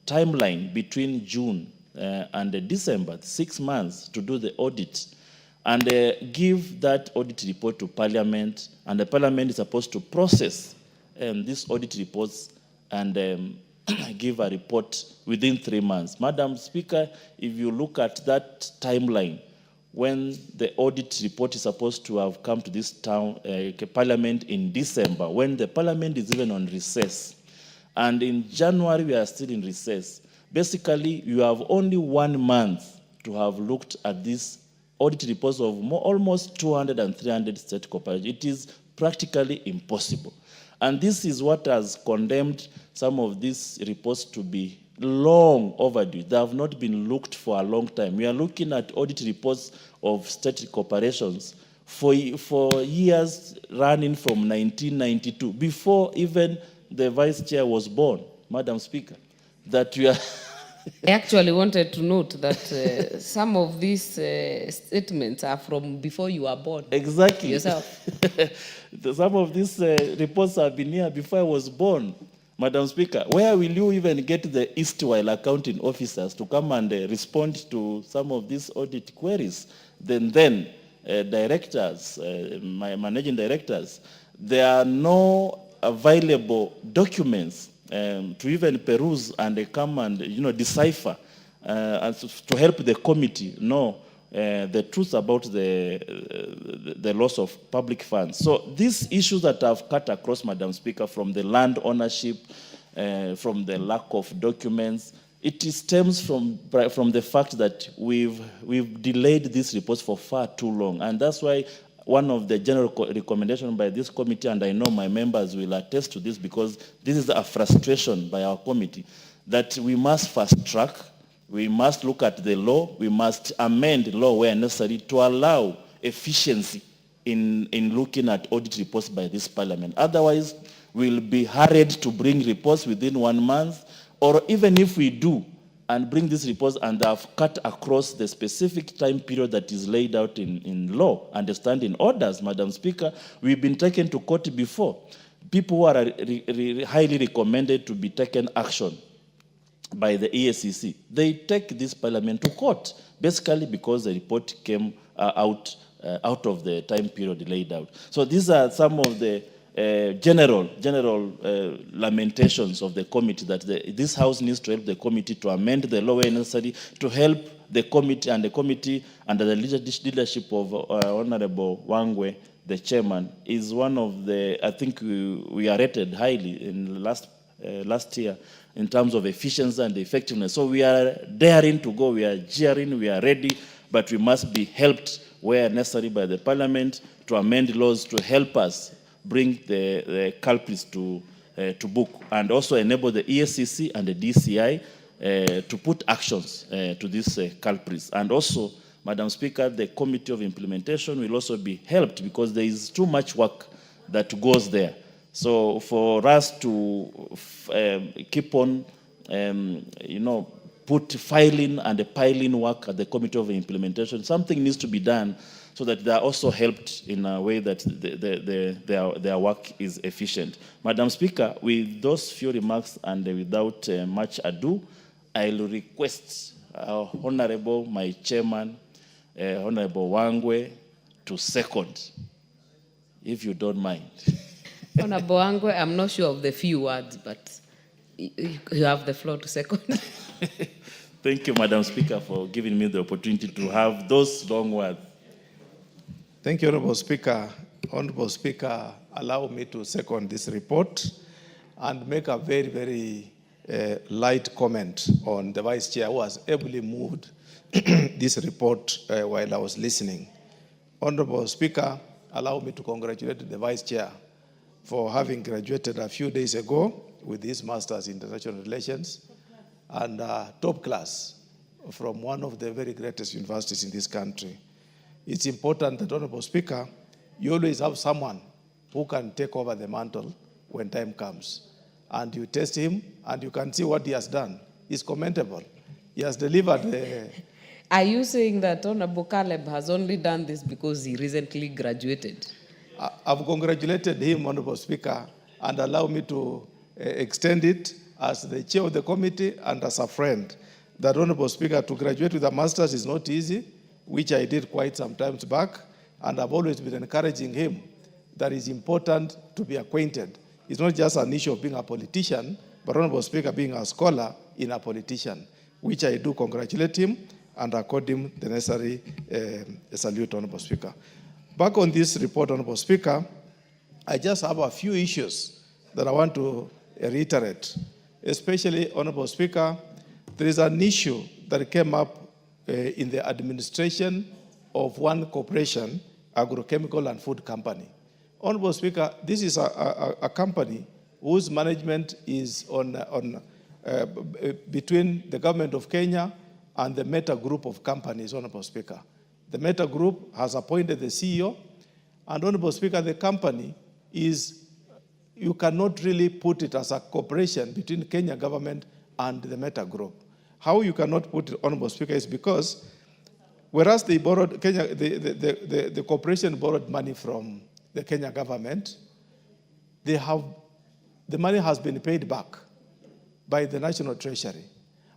timeline between June and December, 6 months to do the audit, and give that audit report to Parliament, and the Parliament is supposed to process these audit reports and give a report within 3 months. Madam Speaker, if you look at that timeline, when the audit report is supposed to have come to this Parliament in December, when the Parliament is even on recess, and in January we are still in recess, basically you have only 1 month to have looked at these audit reports of almost 200 and 300 state corporations. It is practically impossible. And this is what has condemned some of these reports to be long overdue. They have not been looked for a long time. We are looking at audit reports of state corporations for years running from 1992, before even the Vice Chair was born, Madam Speaker, that we are... I actually wanted to note that some of these statements are from before you were born. Exactly. Yourself. Some of these reports have been here before I was born, Madam Speaker. Where will you even get the Eastwhile accounting officers to come and respond to some of these audit queries? Then directors, my managing directors, there are no available documents to even peruse and come and decipher and to help the committee know the truth about the loss of public funds. So these issues that have cut across, Madam Speaker, from the land ownership, from the lack of documents, it stems from the fact that we've delayed these reports for far too long, and that's why one of the general recommendations by this committee, and I know my members will attest to this because this is a frustration by our committee, that we must fast track, we must look at the law, we must amend the law where necessary to allow efficiency in looking at audit reports by this Parliament. Otherwise, we'll be hurried to bring reports within 1 month, or even if we do, and bring these reports and have cut across the specific time period that is laid out in law and standing orders, Madam Speaker, we've been taken to court before. People who are highly recommended to be taken action by the EACC, they take this Parliament to court, basically because the report came out of the time period laid out. So these are some of the general lamentations of the committee, that this House needs to help the committee to amend the law where necessary, to help the committee under the leadership of Honorable Wangwe, the chairman, is one of the, I think we are rated highly in last year in terms of efficiency and effectiveness. So we are daring to go, we are jeering, we are ready, but we must be helped where necessary by the Parliament to amend laws to help us bring the culprits to book, and also enable the EACC and the DCI to put actions to these culprits. And also, Madam Speaker, the Committee of Implementation will also be helped because there is too much work that goes there. So for us to keep on, put filing and piling work at the Committee of Implementation, something needs to be done so that they are also helped in a way that their work is efficient. Madam Speaker, with those few remarks and without much ado, I'll request Honorable, my chairman, Honorable Wangwe, to second, if you don't mind. Honorable Wangwe, I'm not sure of the few words, but you have the floor to second. Thank you, Madam Speaker, for giving me the opportunity to have those long words. Thank you, Honorable Speaker. Honorable Speaker, allow me to second this report and make a very, very light comment on the Vice Chair who has ably moved this report while I was listening. Honorable Speaker, allow me to congratulate the Vice Chair for having graduated a few days ago with his Master's in International Relations and top class from one of the very greatest universities in this country. It's important that, Honorable Speaker, you always have someone who can take over the mantle when time comes. And you test him, and you can see what he has done. It's commendable. He has delivered the... Are you saying that Honorable Caleb has only done this because he recently graduated? I've congratulated him, Honorable Speaker, and allow me to extend it as the chair of the committee and as a friend. That, Honorable Speaker, to graduate with a master's is not easy, which I did quite some time back, and I've always been encouraging him that it's important to be acquainted. It's not just an issue of being a politician, but, Honorable Speaker, being a scholar in a politician, which I do congratulate him and accord him the necessary salute, Honorable Speaker. Back on this report, Honorable Speaker, I just have a few issues that I want to reiterate. Especially, Honorable Speaker, there is an issue that came up in the administration of one corporation, agrochemical and food company. Honorable Speaker, this is a company whose management is between the government of Kenya and the Meta Group of companies, Honorable Speaker. The Meta Group has appointed the CEO, and, Honorable Speaker, the company is, you cannot really put it as a cooperation between Kenya government and the Meta Group. How you cannot put it, Honorable Speaker, is because whereas they borrowed, the corporation borrowed money from the Kenya government, the money has been paid back by the National Treasury.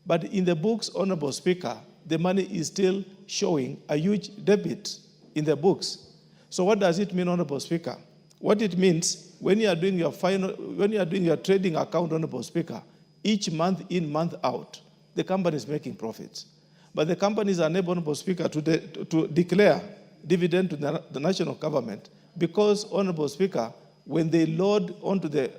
But in the books, Honorable Speaker, the money is still showing a huge debit in the books. So what does it mean, Honorable Speaker? What it means, when you are doing your trading account, Honorable Speaker, each month in, month out, the company is making profits. But the company is unable, Honorable Speaker, to declare dividend to the national government because, Honorable Speaker, when they load onto the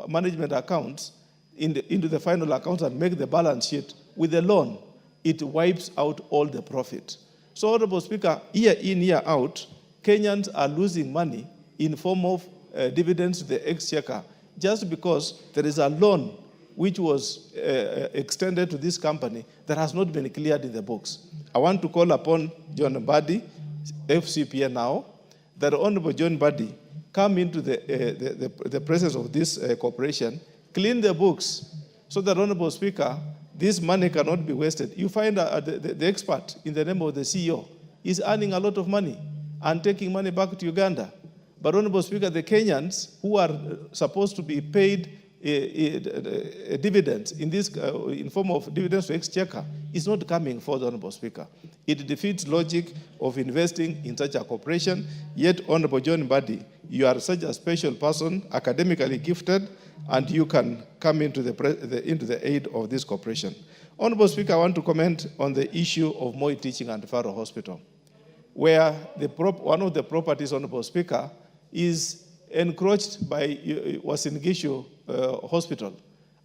management accounts, into the final accounts and make the balance sheet with the loan, it wipes out all the profit. So, Honorable Speaker, year in, year out, Kenyans are losing money in form of dividends to the exchequer just because there is a loan which was extended to this company that has not been cleared in the books. I want to call upon John Mbadi, FCPA now, that Honorable John Mbadi come into the presence of this corporation, clean the books, so that, Honorable Speaker, this money cannot be wasted. You find the expert in the name of the CEO is earning a lot of money and taking money back to Uganda. But, Honorable Speaker, the Kenyans who are supposed to be paid dividends in form of dividends to exchequer is not coming forth, Honorable Speaker. It defeats logic of investing in such a corporation. Yet, Honorable John Mbadi, you are such a special person, academically gifted, and you can come into the aid of this corporation. Honorable Speaker, I want to comment on the issue of Moi Teaching and Referral Hospital, where one of the properties, Honorable Speaker, is encroached by Uasin Gishu Hospital.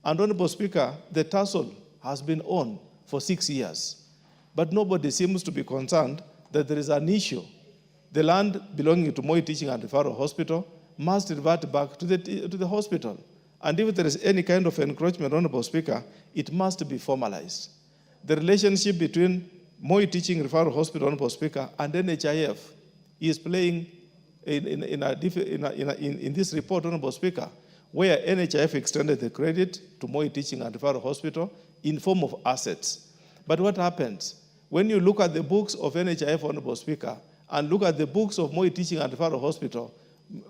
And, Honorable Speaker, the tussle has been on for 6 years. But nobody seems to be concerned that there is an issue. The land belonging to Moi Teaching and Referral Hospital must revert back to the hospital. And if there is any kind of encroachment, Honorable Speaker, it must be formalized. The relationship between Moi Teaching Referral Hospital, Honorable Speaker, and NHIF is playing in this report, Honorable Speaker, where NHIF extended the credit to Moi Teaching and Referral Hospital in form of assets. But what happens? When you look at the books of NHIF, Honorable Speaker, and look at the books of Moi Teaching and Referral Hospital,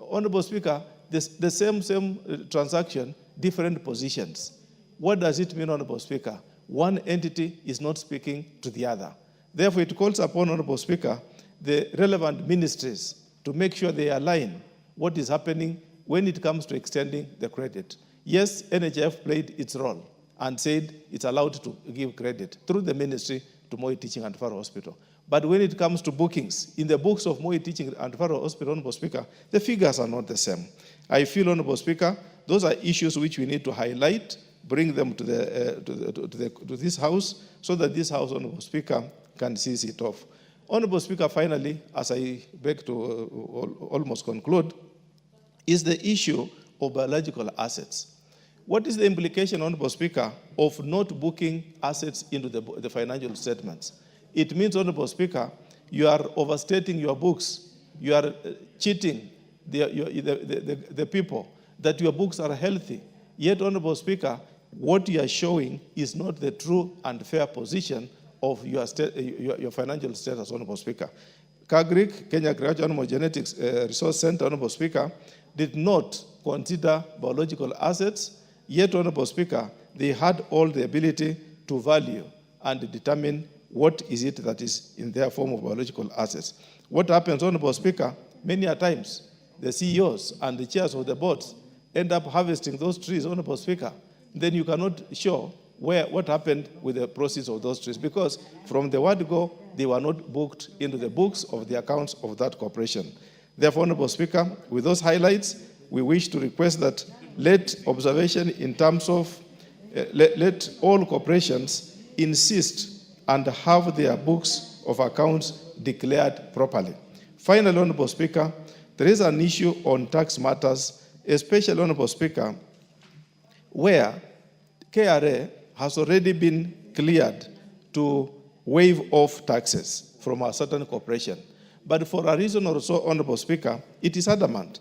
Honorable Speaker, the same transaction, different positions. What does it mean, Honorable Speaker? One entity is not speaking to the other. Therefore, it calls upon, Honorable Speaker, the relevant ministries to make sure they align what is happening when it comes to extending the credit. Yes, NHIF played its role and said it's allowed to give credit through the ministry to Moi Teaching and Referral Hospital. But when it comes to bookings, in the books of Moi Teaching and Referral Hospital, Honorable Speaker, the figures are not the same. I feel, Honorable Speaker, those are issues which we need to highlight, bring them to this House, so that this House, Honorable Speaker, can seize it off. Honorable Speaker, finally, as I beg to almost conclude, is the issue of biological assets. What is the implication, Honorable Speaker, of not booking assets into the financial statements? It means, Honorable Speaker, you are overstating your books. You are cheating the people that your books are healthy. Yet, Honorable Speaker, what you are showing is not the true and fair position of your financial status, Honorable Speaker. KAGRIC, Kenya Agricultural Animal Genetics Resource Center, Honorable Speaker, did not consider biological assets, yet, Honorable Speaker, they had all the ability to value and determine what is it that is in their form of biological assets. What happens, Honorable Speaker, many a times, the CEOs and the chairs of the boards end up harvesting those trees, Honorable Speaker. Then you cannot show what happened with the process of those trees, because from the word go, they were not booked into the books of the accounts of that corporation. Therefore, Honorable Speaker, with those highlights, we wish to request that let observation in terms of, let all corporations insist and have their books of accounts declared properly. Finally, Honorable Speaker, there is an issue on tax matters, especially, Honorable Speaker, where KRA has already been cleared to waive off taxes from a certain corporation. But for a reason or so, Honorable Speaker, it is adamant.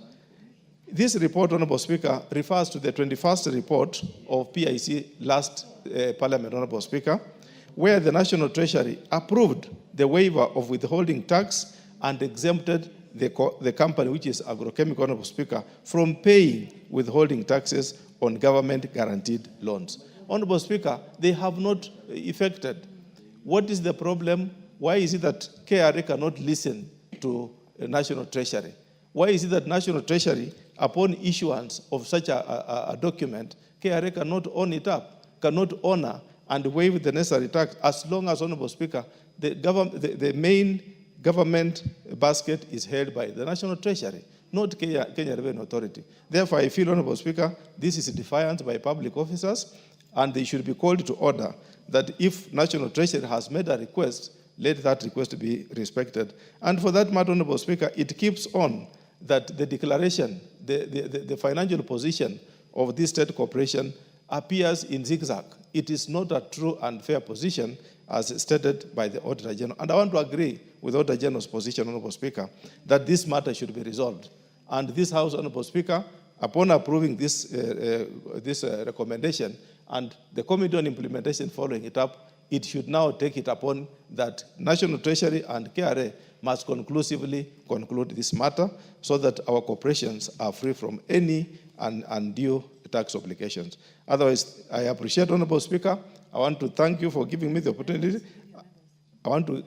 This report, Honorable Speaker, refers to the 21st report of PIC last Parliament, Honorable Speaker, where the National Treasury approved the waiver of withholding tax and exempted the company, which is Agrochemical, Honorable Speaker, from paying withholding taxes on government-guaranteed loans. Honorable Speaker, they have not effected. What is the problem? Why is it that KRA cannot listen to the National Treasury? Why is it that National Treasury, upon issuance of such a document, KRA cannot own it up, cannot honor and waive the necessary tax, as long as, Honorable Speaker, the main government basket is held by the National Treasury, not Kenya Revenue Authority. Therefore, I feel, Honorable Speaker, this is defiance by public officers, and they should be called to order that if National Treasury has made a request, let that request be respected. And for that matter, Honorable Speaker, it keeps on that the declaration, the financial position of this state corporation appears in zigzag. It is not a true and fair position as stated by the Auditor General. And I want to agree with the Auditor General's position, Honorable Speaker, that this matter should be resolved. And this House, Honorable Speaker, upon approving this recommendation and the Committee on Implementation following it up, it should now take it upon that National Treasury and KRA must conclusively conclude this matter so that our corporations are free from any undue tax obligations. Otherwise, I appreciate, Honorable Speaker. I want to thank you for giving me the opportunity. Honorable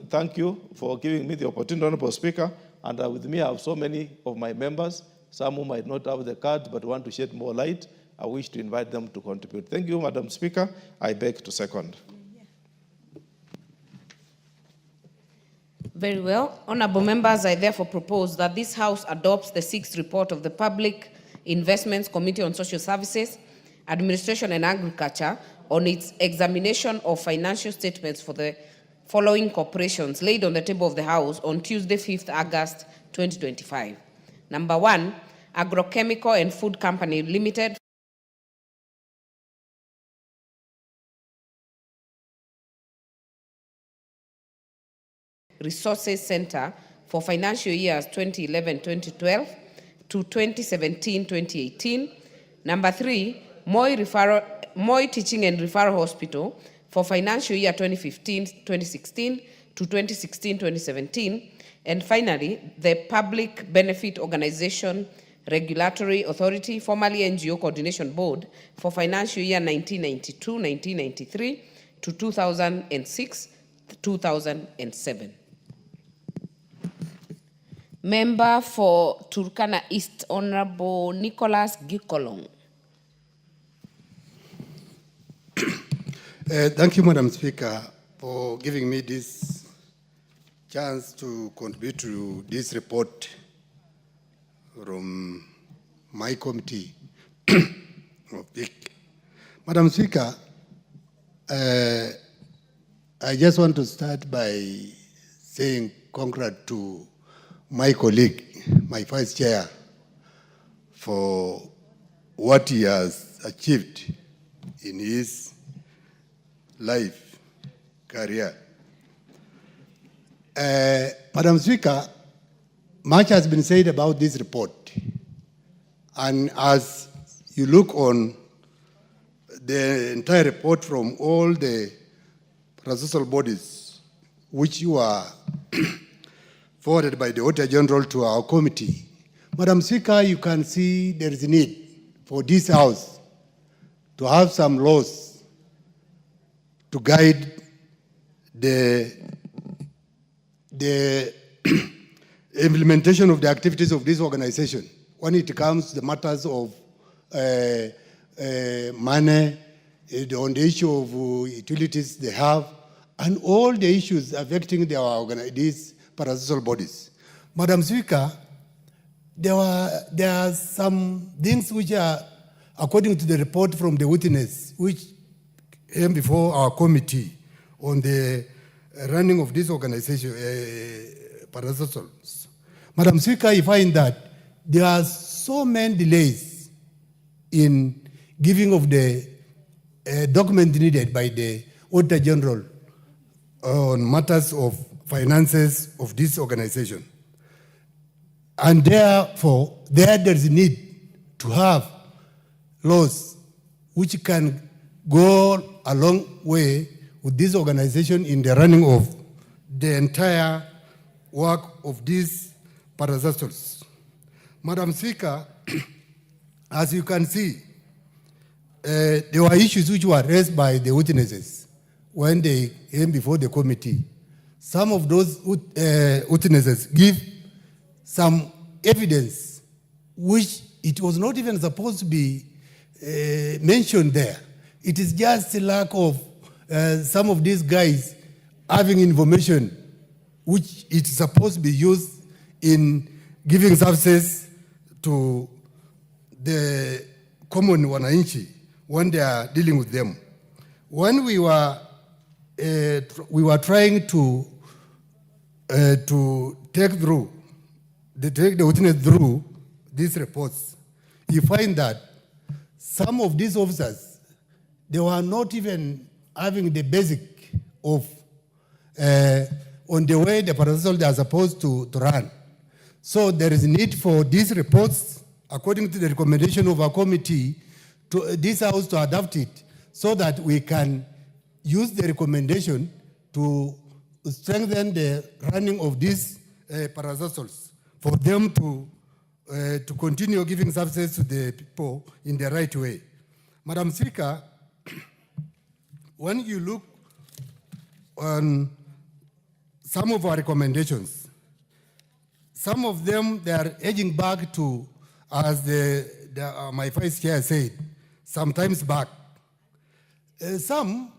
Speaker. And with me, I have so many of my members, some who might not have the card but want to shed more light. I wish to invite them to contribute. Thank you, Madam Speaker. I beg to second. Very well. Honorable members, I therefore propose that this House adopts the 6th report of the Public Investments Committee on Social Services, Administration and Agriculture on its examination of financial statements for the following corporations laid on the table of the House on Tuesday, 5th August 2025. Number 1, Agrochemical and Food Company Limited, Resources Center for financial years 2011-2012 to 2017-2018. Number 3, Moi Teaching and Referral Hospital for financial year 2015-2016 to 2016-2017. And finally, the Public Benefit Organization Regulatory Authority, formerly NGO Coordination Board, for financial year 1992-1993 to 2006-2007. Member for Turkana East, Honorable Nicholas Gikolong. Thank you, Madam Speaker, for giving me this chance to contribute to this report from my committee of PIC. Madam Speaker, I just want to start by saying congratulate to my colleague, my vice chair, for what he has achieved in his life, career. Madam Speaker, much has been said about this report. And as you look on the entire report from all the processal bodies, which you are forwarded by the Auditor General to our committee, Madam Speaker, you can see there is a need for this House to have some laws to guide the implementation of the activities of this organization when it comes to the matters of money, on the issue of utilities they have, and all the issues affecting these parasocial bodies. Madam Speaker, there are some things which are, according to the report from the witness, which came before our committee on the running of this organization, parasocials. Madam Speaker, you find that there are so many delays in giving of the document needed by the Auditor General on matters of finances of this organization. And therefore, there is a need to have laws which can go a long way with this organization in the running of the entire work of these parasocials. Madam Speaker, as you can see, there were issues which were raised by the witnesses when they came before the committee. Some of those witnesses give some evidence which it was not even supposed to be mentioned there. It is just a lack of some of these guys having information which it's supposed to be used in giving services to the common wananchi when they are dealing with them. When we were trying to take the witness through these reports, you find that some of these officers, they were not even having the basic of on the way the parasocial they are supposed to run. So there is a need for these reports, according to the recommendation of our committee, to this House to adopt it so that we can use the recommendation to strengthen the running of these parasocials, for them to continue giving services to the people in the right way. Madam Speaker, when you look on some of our recommendations, some of them, they are edging back to, as my vice chair said, sometimes back. Some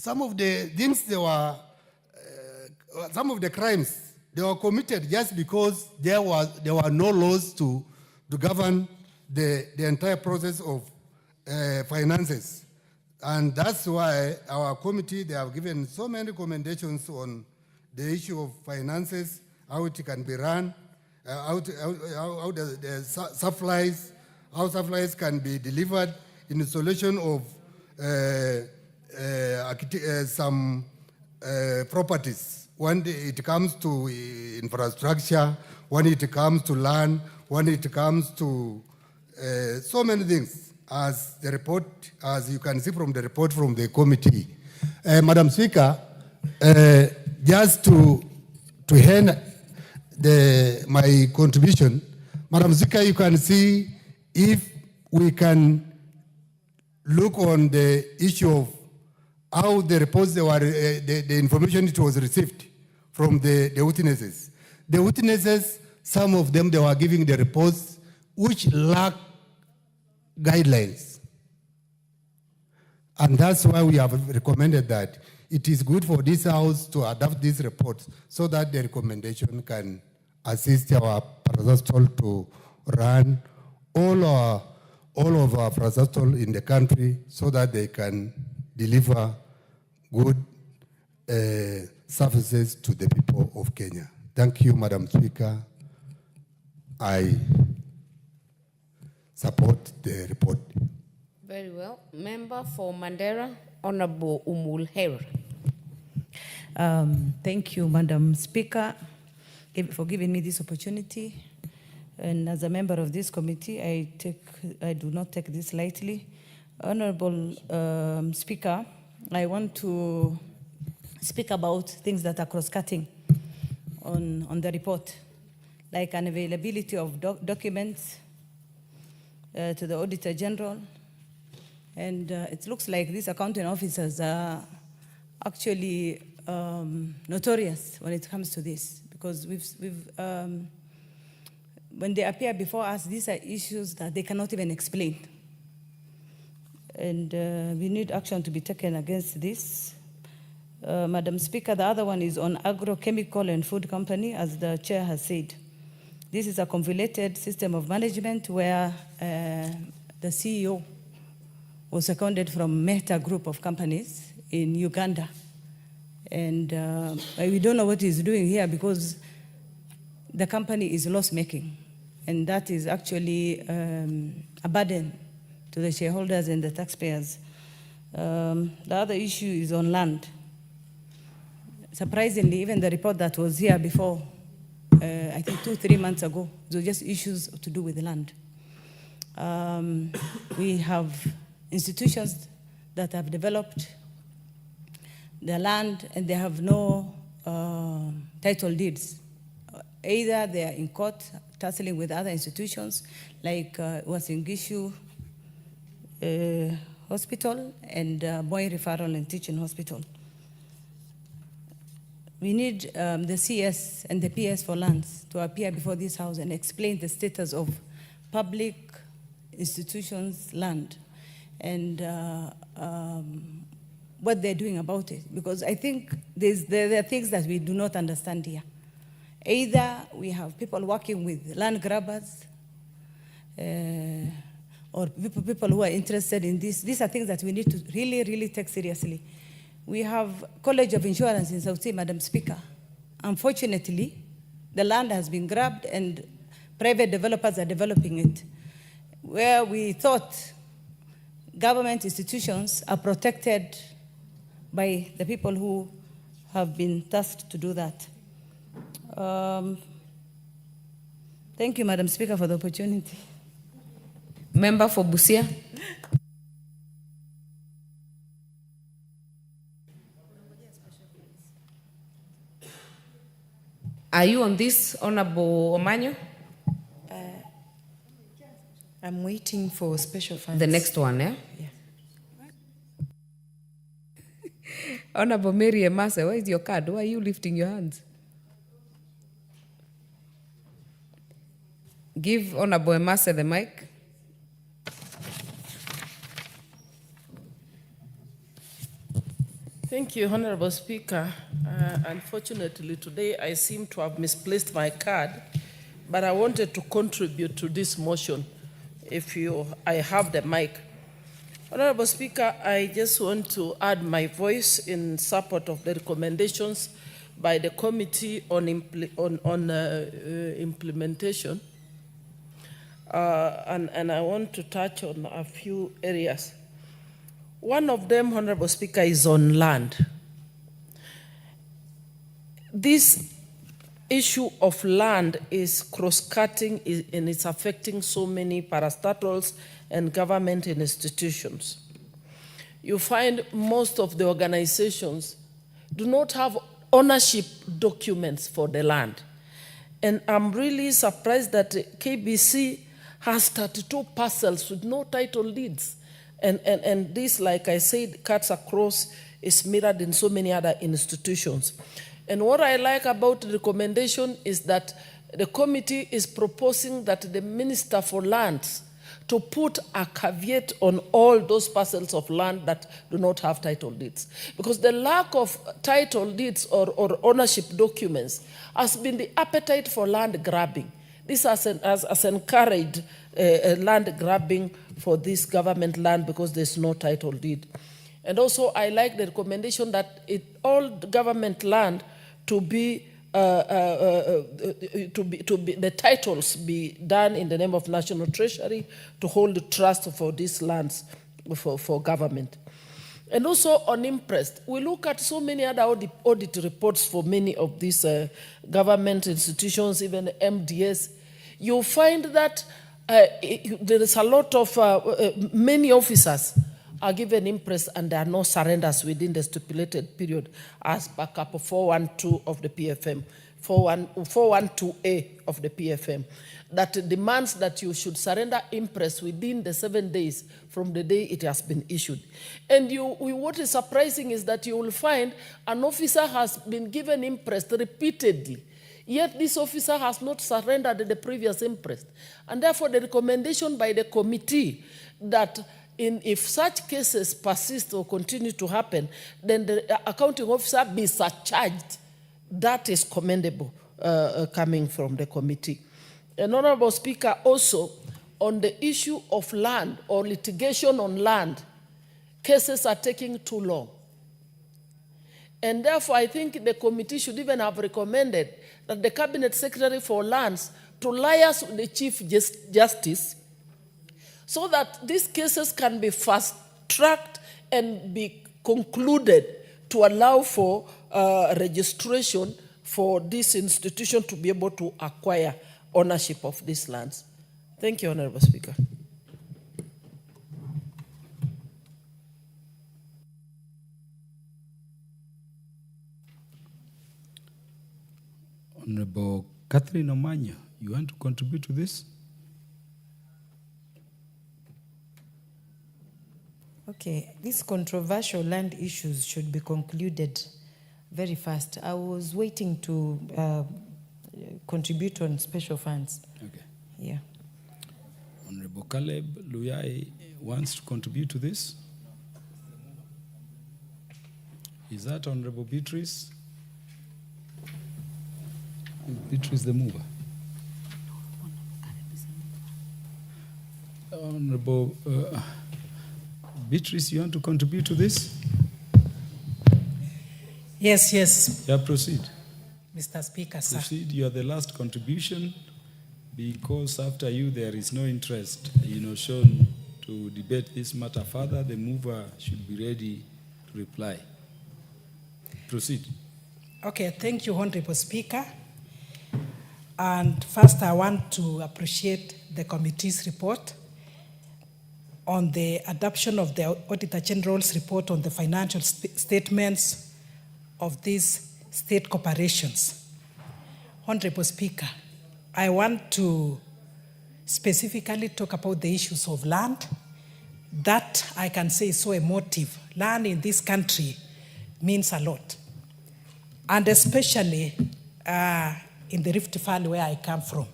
of the things some of the crimes, they were committed just because there were no laws to govern the entire process of finances. And that's why our committee, they have given so many recommendations on the issue of finances, how it can be run, how the supplies, how supplies can be delivered, in the solution of some properties, when it comes to infrastructure, when it comes to land, when it comes to so many things, as the report, as you can see from the report from the committee. Madam Speaker, just to end my contribution, Madam Speaker, you can see if we can look on the issue of how the reports the information it was received from the witnesses. The witnesses, some of them, they were giving the reports which lack guidelines. And that's why we have recommended that it is good for this House to adopt these reports so that the recommendation can assist our parasocial to run all of our parasocial in the country so that they can deliver good services to the people of Kenya. Thank you, Madam Speaker. I support the report. Very well. Member for Mandera, Honorable Umulher. Thank you, Madam Speaker, for giving me this opportunity. And as a member of this committee, I do not take this lightly. Honorable Speaker, I want to speak about things that are cross-cutting on the report, like unavailability of documents to the Auditor General. And it looks like these accounting officers are actually notorious when it comes to this, because when they appear before us, these are issues that they cannot even explain. And we need action to be taken against this. Madam Speaker, the other one is on agrochemical and food company, as the chair has said. This is a convoluted system of management where the CEO was seconded from Meta Group of companies in Uganda. And we don't know what he's doing here because the company is loss-making. And that is actually a burden to the shareholders and the taxpayers. The other issue is on land. Surprisingly, even the report that was here before, I think 2-3 months ago, those were just issues to do with land. We have institutions that have developed the land and they have no title deeds. Either they are in court tussling with other institutions, like Wasingishu Hospital and Boy Referral and Teaching Hospital. We need the CS and the PS for lands to appear before this House and explain the status of public institutions' land and what they're doing about it. Because I think there are things that we do not understand here. Either we have people working with land grabbers or people who are interested in this. These are things that we need to really, really take seriously. We have College of Insurance in South Sea, Madam Speaker. Unfortunately, the land has been grabbed and private developers are developing it. Where we thought government institutions are protected by the people who have been tasked to do that. Thank you, Madam Speaker, for the opportunity. Member for Busia. Are you on this, Honorable Omanyo? I'm waiting for special funds. The next one, eh? Yeah. Honorable Mary Emase, where is your card? Why are you lifting your hands? Give Honorable Emase the mic. Thank you, Honorable Speaker. Unfortunately, today I seem to have misplaced my card, but I wanted to contribute to this motion if I have the mic. Honorable Speaker, I just want to add my voice in support of the recommendations by the Committee on Implementation. And I want to touch on a few areas. One of them, Honorable Speaker, is on land. This issue of land is cross-cutting and it's affecting so many parastatals and government institutions. You find most of the organizations do not have ownership documents for the land. And I'm really surprised that KBC has 32 parcels with no title deeds. And this, like I said, cuts across, is mirrored in so many other institutions. And what I like about the recommendation is that the committee is proposing that the Minister for Lands to put a caveat on all those parcels of land that do not have title deeds. Because the lack of title deeds or ownership documents has been the appetite for land grabbing. This has encouraged land grabbing for this government land because there's no title deed. And also, I like the recommendation that all government land to be the titles be done in the name of National Treasury to hold the trust for these lands for government. And also on imprest, we look at so many other audit reports for many of these government institutions, even MDS. You'll find that there is a lot of, many officers are given imprest and there are no surrenders within the stipulated period as backup 412 of the PFM, 412A of the PFM, that demands that you should surrender imprest within the 7 days from the day it has been issued. And what is surprising is that you will find an officer has been given imprest repeatedly, yet this officer has not surrendered the previous imprest. And therefore the recommendation by the committee that if such cases persist or continue to happen, then the accounting officer be surcharged. That is commendable coming from the committee. And Honorable Speaker, also on the issue of land or litigation on land, cases are taking too long. And therefore, I think the committee should even have recommended that the Cabinet Secretary for Lands to liaise with the Chief Justice so that these cases can be fast-tracked and be concluded to allow for registration for this institution to be able to acquire ownership of these lands. Thank you, Honorable Speaker. Honorable Catherine Omanya, you want to contribute to this? Okay, these controversial land issues should be concluded very fast. I was waiting to contribute on special funds. Okay. Yeah. Honorable Caleb Luyai wants to contribute to this. Is that Honorable Beatrice? Beatrice the mover. Honorable Beatrice, you want to contribute to this? Yes, yes. Yeah, proceed. Mr. Speaker, sir. Proceed. You are the last contribution because after you there is no interest, shown to debate this matter further. The mover should be ready to reply. Proceed. Okay, thank you, Honorable Speaker. And first, I want to appreciate the committee's report on the adoption of the Auditor General's report on the financial statements of these state corporations. Honorable Speaker, I want to specifically talk about the issues of land. That I can say is so emotive. Land in this country means a lot. And especially in the Rift Valley where I come from.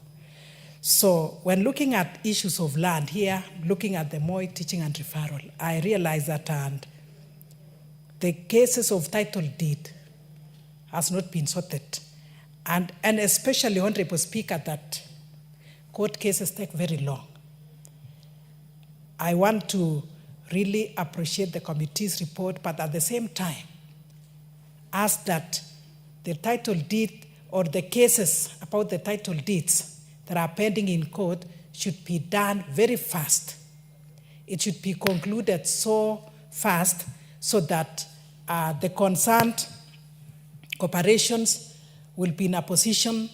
So when looking at issues of land here, looking at the Moi teaching and referral, I realize that the cases of title deed has not been sorted. And especially, Honorable Speaker, that court cases take very long. I want to really appreciate the committee's report, but at the same time, ask that the title deed or the cases about the title deeds that are pending in court should be done very fast. It should be concluded so fast so that the concerned corporations will be in a position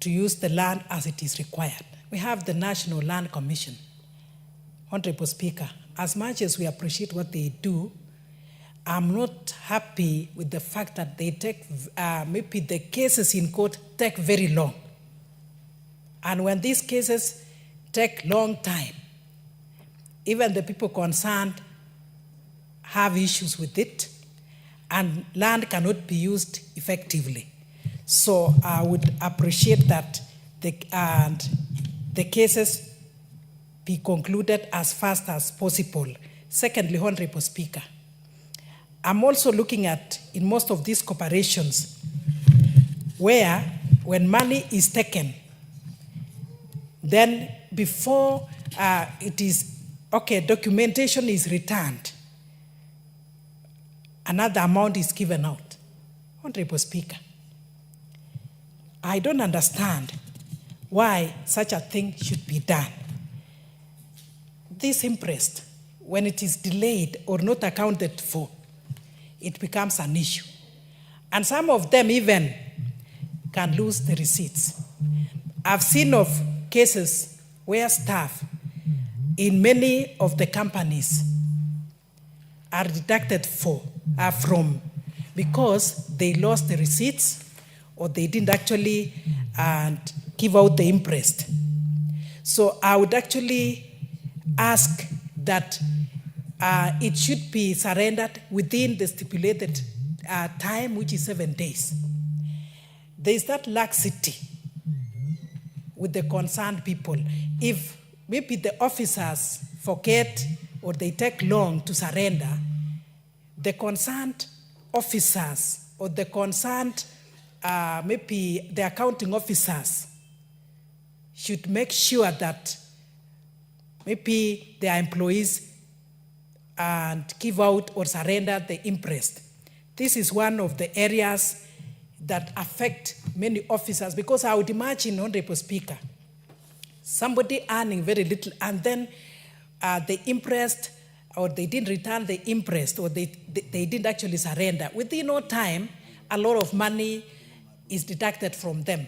to use the land as it is required. We have the National Land Commission. Honorable Speaker, as much as we appreciate what they do, I'm not happy with the fact that they take, maybe the cases in court take very long. And when these cases take long time, even the people concerned have issues with it, and land cannot be used effectively. So I would appreciate that the cases be concluded as fast as possible. Secondly, Honorable Speaker, I'm also looking at, in most of these corporations, where when money is taken, then before documentation is returned, another amount is given out. Honorable Speaker, I don't understand why such a thing should be done. This interest, when it is delayed or not accounted for, it becomes an issue. And some of them even can lose the receipts. I've seen of cases where staff in many of the companies are deducted from because they lost the receipts or they didn't actually give out the interest. So I would actually ask that it should be surrendered within the stipulated time, which is 7 days. There is that laxity with the concerned people. If maybe the officers forget or they take long to surrender, the concerned officers or the concerned, maybe the accounting officers should make sure that maybe their employees and give out or surrender the interest. This is one of the areas that affect many officers, because I would imagine, Honorable Speaker, somebody earning very little and then the interest, or they didn't return the interest, or they didn't actually surrender. Within no time, a lot of money is deducted from them.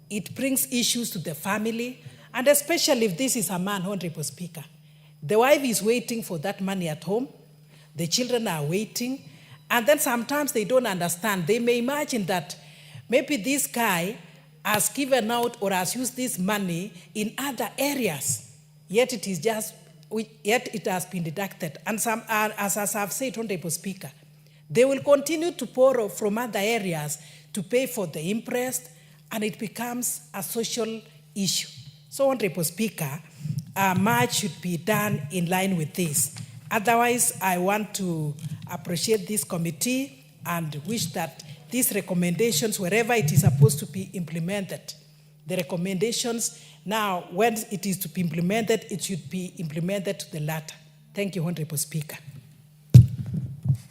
It brings issues to the family, and especially if this is a man, Honorable Speaker. The wife is waiting for that money at home, the children are waiting, and then sometimes they don't understand. They may imagine that maybe this guy has given out or has used this money in other areas, yet it has been deducted. And some are, as I've said, Honorable Speaker, they will continue to borrow from other areas to pay for the interest, and it becomes a social issue. So, Honorable Speaker, much should be done in line with this. Otherwise, I want to appreciate this committee and wish that these recommendations, wherever it is supposed to be implemented, the recommendations now, when it is to be implemented, it should be implemented to the latter. Thank you, Honorable Speaker.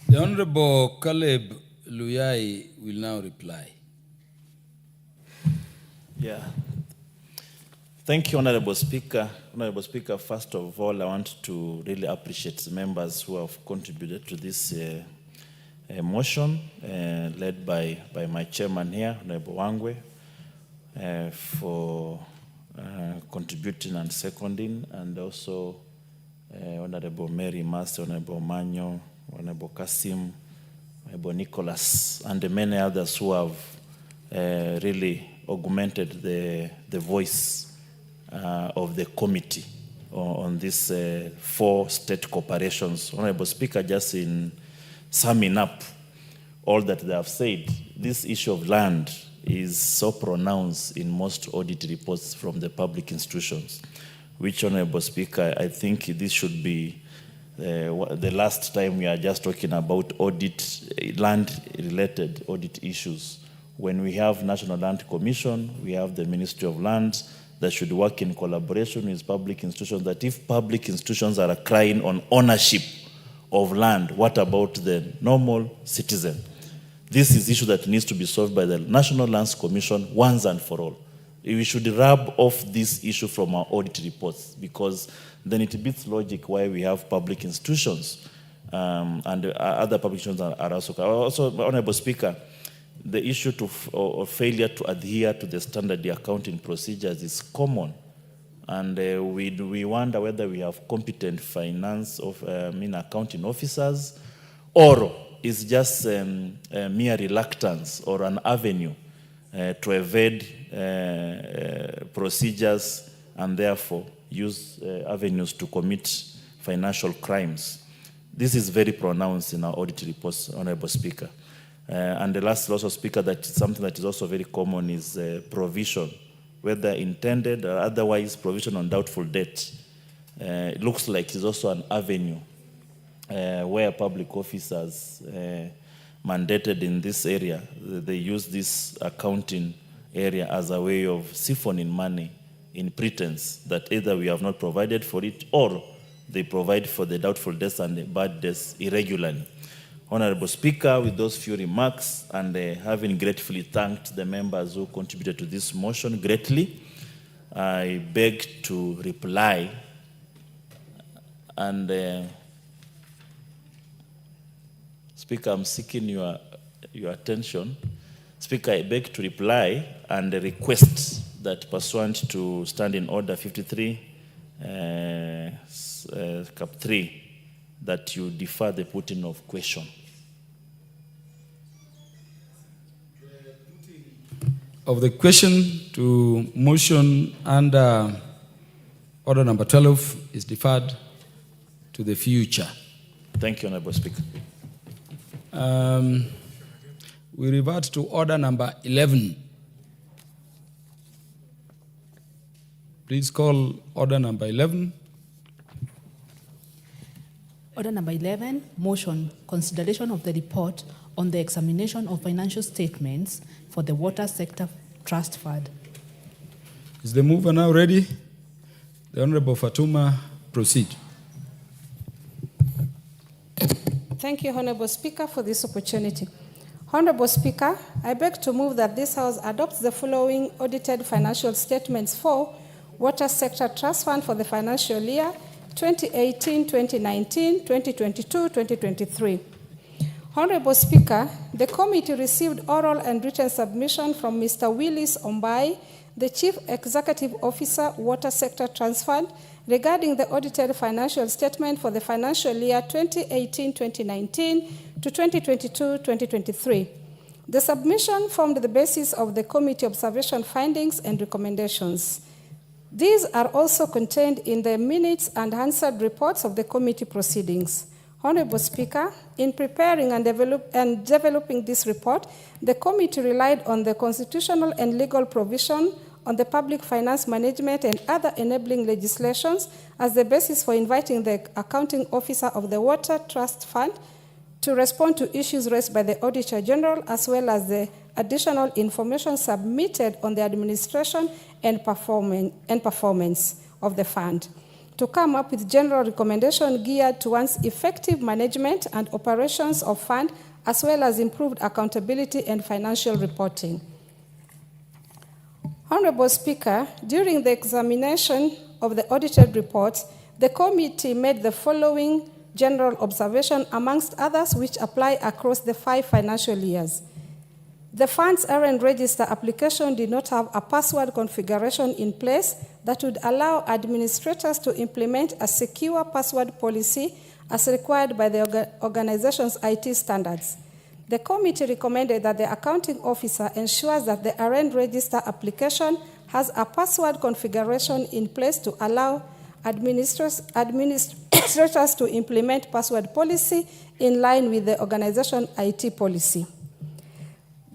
The Honorable Caleb Luyai will now reply. Yeah. Thank you, Honorable Speaker. Honorable Speaker, first of all, I want to really appreciate the members who have contributed to this motion led by my chairman here, Honorable Wangwe, for contributing and seconding, and also Honorable Mary Master, Honorable Manyo, Honorable Kasim, Honorable Nicholas, and the many others who have really augmented the voice of the committee on these 4 state corporations. Honorable Speaker, just in summing up all that they have said, this issue of land is so pronounced in most audit reports from the public institutions, which, Honorable Speaker, I think this should be the last time we are just talking about audit, land-related audit issues. When we have National Land Commission, we have the Ministry of Lands that should work in collaboration with public institutions, that if public institutions are crying on ownership of land, what about the normal citizen? This is an issue that needs to be solved by the National Lands Commission once and for all. We should rub off this issue from our audit reports, because then it beats logic why we have public institutions and other public institutions are also. Honorable Speaker, the issue of failure to adhere to the standard accounting procedures is common, and we wonder whether we have competent accounting officers, or is just mere reluctance or an avenue to evade procedures and therefore use avenues to commit financial crimes. This is very pronounced in our audit reports, Honorable Speaker. And the last also, Speaker, that something that is also very common is provision, whether intended or otherwise, provision on doubtful debt. It looks like it's also an avenue where public officers mandated in this area, they use this accounting area as a way of siphoning money in pretense that either we have not provided for it or they provide for the doubtful debts and the bad debts irregularly. Honorable Speaker, with those few remarks and having gratefully thanked the members who contributed to this motion greatly, I beg to reply and Speaker, I'm seeking your attention. Speaker, I beg to reply and request that pursuant to Standing Order 53, Cap 3, that you defer the putting of question. Of the question to motion under order number 12 is deferred to the future. Thank you, Honorable Speaker. We revert to order number 11. Please call order number 11. Order number 11, motion, consideration of the report on the examination of financial statements for the Water Sector Trust Fund. Is the mover now ready? The Honorable Fatuma, proceed. Thank you, Honorable Speaker, for this opportunity. Honorable Speaker, I beg to move that this House adopts the following audited financial statements for Water Sector Trust Fund for the financial year 2018, 2019, 2022, 2023. Honorable Speaker, the committee received oral and written submission from Mr. Willis Ombai, the Chief Executive Officer, Water Sector Trust Fund, regarding the audited financial statement for the financial year 2018-2019 to 2022-2023. The submission formed the basis of the committee observation findings and recommendations. These are also contained in the minutes and answered reports of the committee proceedings. Honorable Speaker, in preparing and developing this report, the committee relied on the constitutional and legal provision on the public finance management and other enabling legislations as the basis for inviting the accounting officer of the Water Trust Fund to respond to issues raised by the Auditor General, as well as the additional information submitted on the administration and performance of the fund, to come up with general recommendation geared towards effective management and operations of fund, as well as improved accountability and financial reporting. Honorable Speaker, during the examination of the audited reports, the committee made the following general observation, amongst others, which apply across the 5 financial years. The fund's errand register application did not have a password configuration in place that would allow administrators to implement a secure password policy as required by the organization's IT standards. The committee recommended that the accounting officer ensures that the errand register application has a password configuration in place to allow administrators to implement password policy in line with the organization IT policy.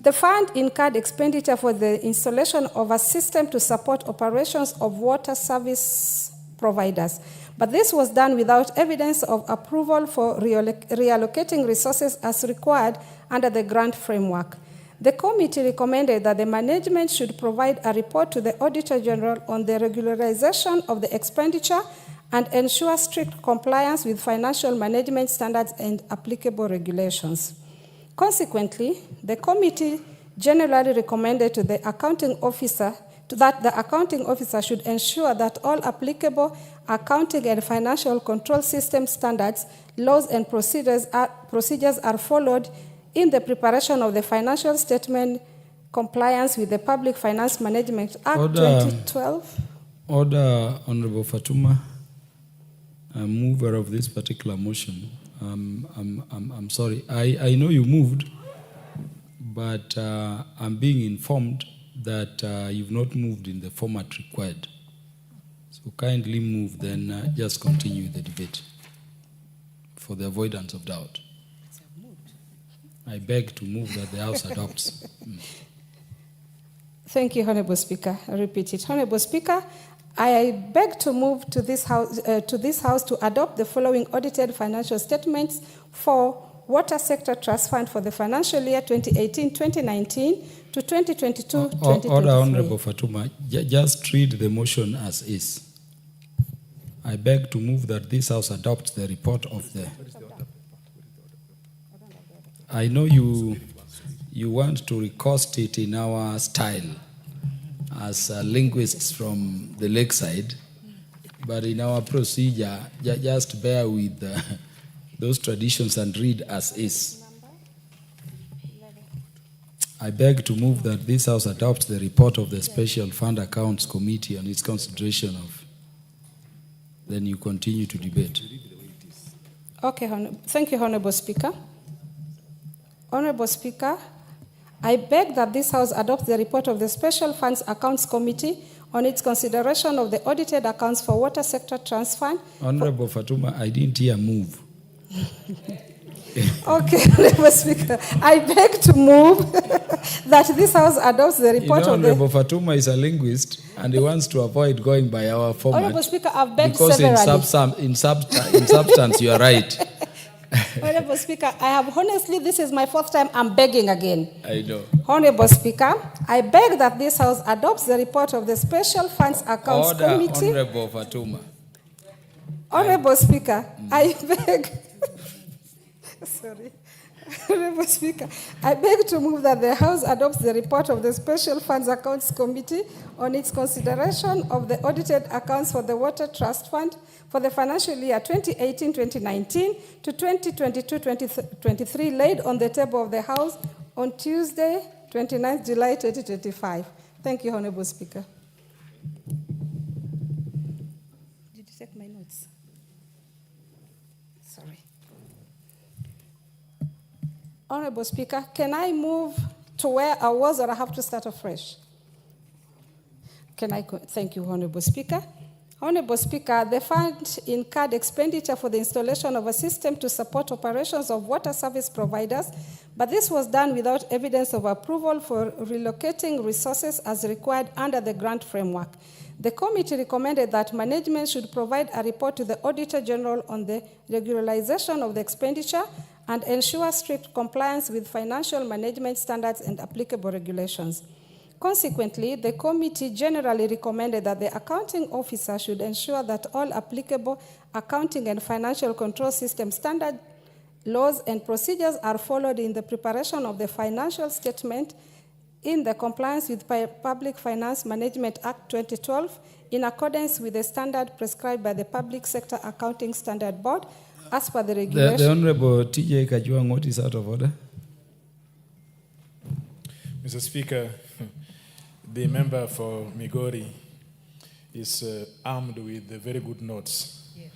The fund incurred expenditure for the installation of a system to support operations of water service providers, but this was done without evidence of approval for reallocating resources as required under the grant framework. The committee recommended that the management should provide a report to the Auditor General on the regularization of the expenditure and ensure strict compliance with financial management standards and applicable regulations. Consequently, the committee generally recommended to the accounting officer that the accounting officer should ensure that all applicable accounting and financial control system standards, laws, and procedures are followed in the preparation of the financial statement compliance with the Public Finance Management Act 2012. Order, Honorable Fatuma, mover of this particular motion. I'm sorry. I know you moved, but I'm being informed that you've not moved in the format required. So kindly move, then just continue the debate for the avoidance of doubt. I beg to move that the House adopts. Thank you, Honorable Speaker. I repeat it. Honorable Speaker, I beg to move to this House to adopt the following audited financial statements for Water Sector Trust Fund for the financial year 2018-2019 to 2022-2023. Order, Honorable Fatuma. Just read the motion as is. I beg to move that this House adopts the report of the... I know you want to recost it in our style as linguists from the lakeside, but in our procedure, just bear with those traditions and read as is. I beg to move that this House adopts the report of the Special Fund Accounts Committee on its consideration of. Then you continue to debate. Okay, thank you, Honorable Speaker. Honorable Speaker, I beg that this House adopts the report of the Special Funds Accounts Committee on its consideration of the audited accounts for Water Sector Trust Fund. Honorable Fatuma, I didn't hear move. Okay, Honorable Speaker, I beg to move that this House adopts the report of the... Honorable Fatuma is a linguist and he wants to avoid going by our format. Honorable Speaker, I've begged because severally. in substance, you are right. Honorable Speaker, I have honestly, this is my fourth time I'm begging again. I know. Honorable Speaker, I beg that this House adopts the report of the Special Funds Accounts Committee. Honorable Fatuma. Honorable Speaker, I beg... Sorry. Honorable Speaker, I beg to move that the House adopts the report of the Special Funds Accounts Committee on its consideration of the audited accounts for the Water Trust Fund for the financial year 2018-2019 to 2022-2023 laid on the table of the House on Tuesday, 29th July 2025. Thank you, Honorable Speaker. Did you take my notes? Sorry. Honorable Speaker, can I move to where I was or I have to start afresh? Thank you, Honorable Speaker. Honorable Speaker, the fund incurred expenditure for the installation of a system to support operations of water service providers, but this was done without evidence of approval for relocating resources as required under the grant framework. The committee recommended that management should provide a report to the Auditor General on the regularization of the expenditure and ensure strict compliance with financial management standards and applicable regulations. Consequently, the committee generally recommended that the accounting officer should ensure that all applicable accounting and financial control system standard laws and procedures are followed in the preparation of the financial statement in the compliance with Public Finance Management Act 2012 in accordance with the standard prescribed by the Public Sector Accounting Standard Board as per the regulation. The Honorable T.J. Kajuang, what is out of order? Mr. Speaker, the member for Migori is armed with very good notes. Yes.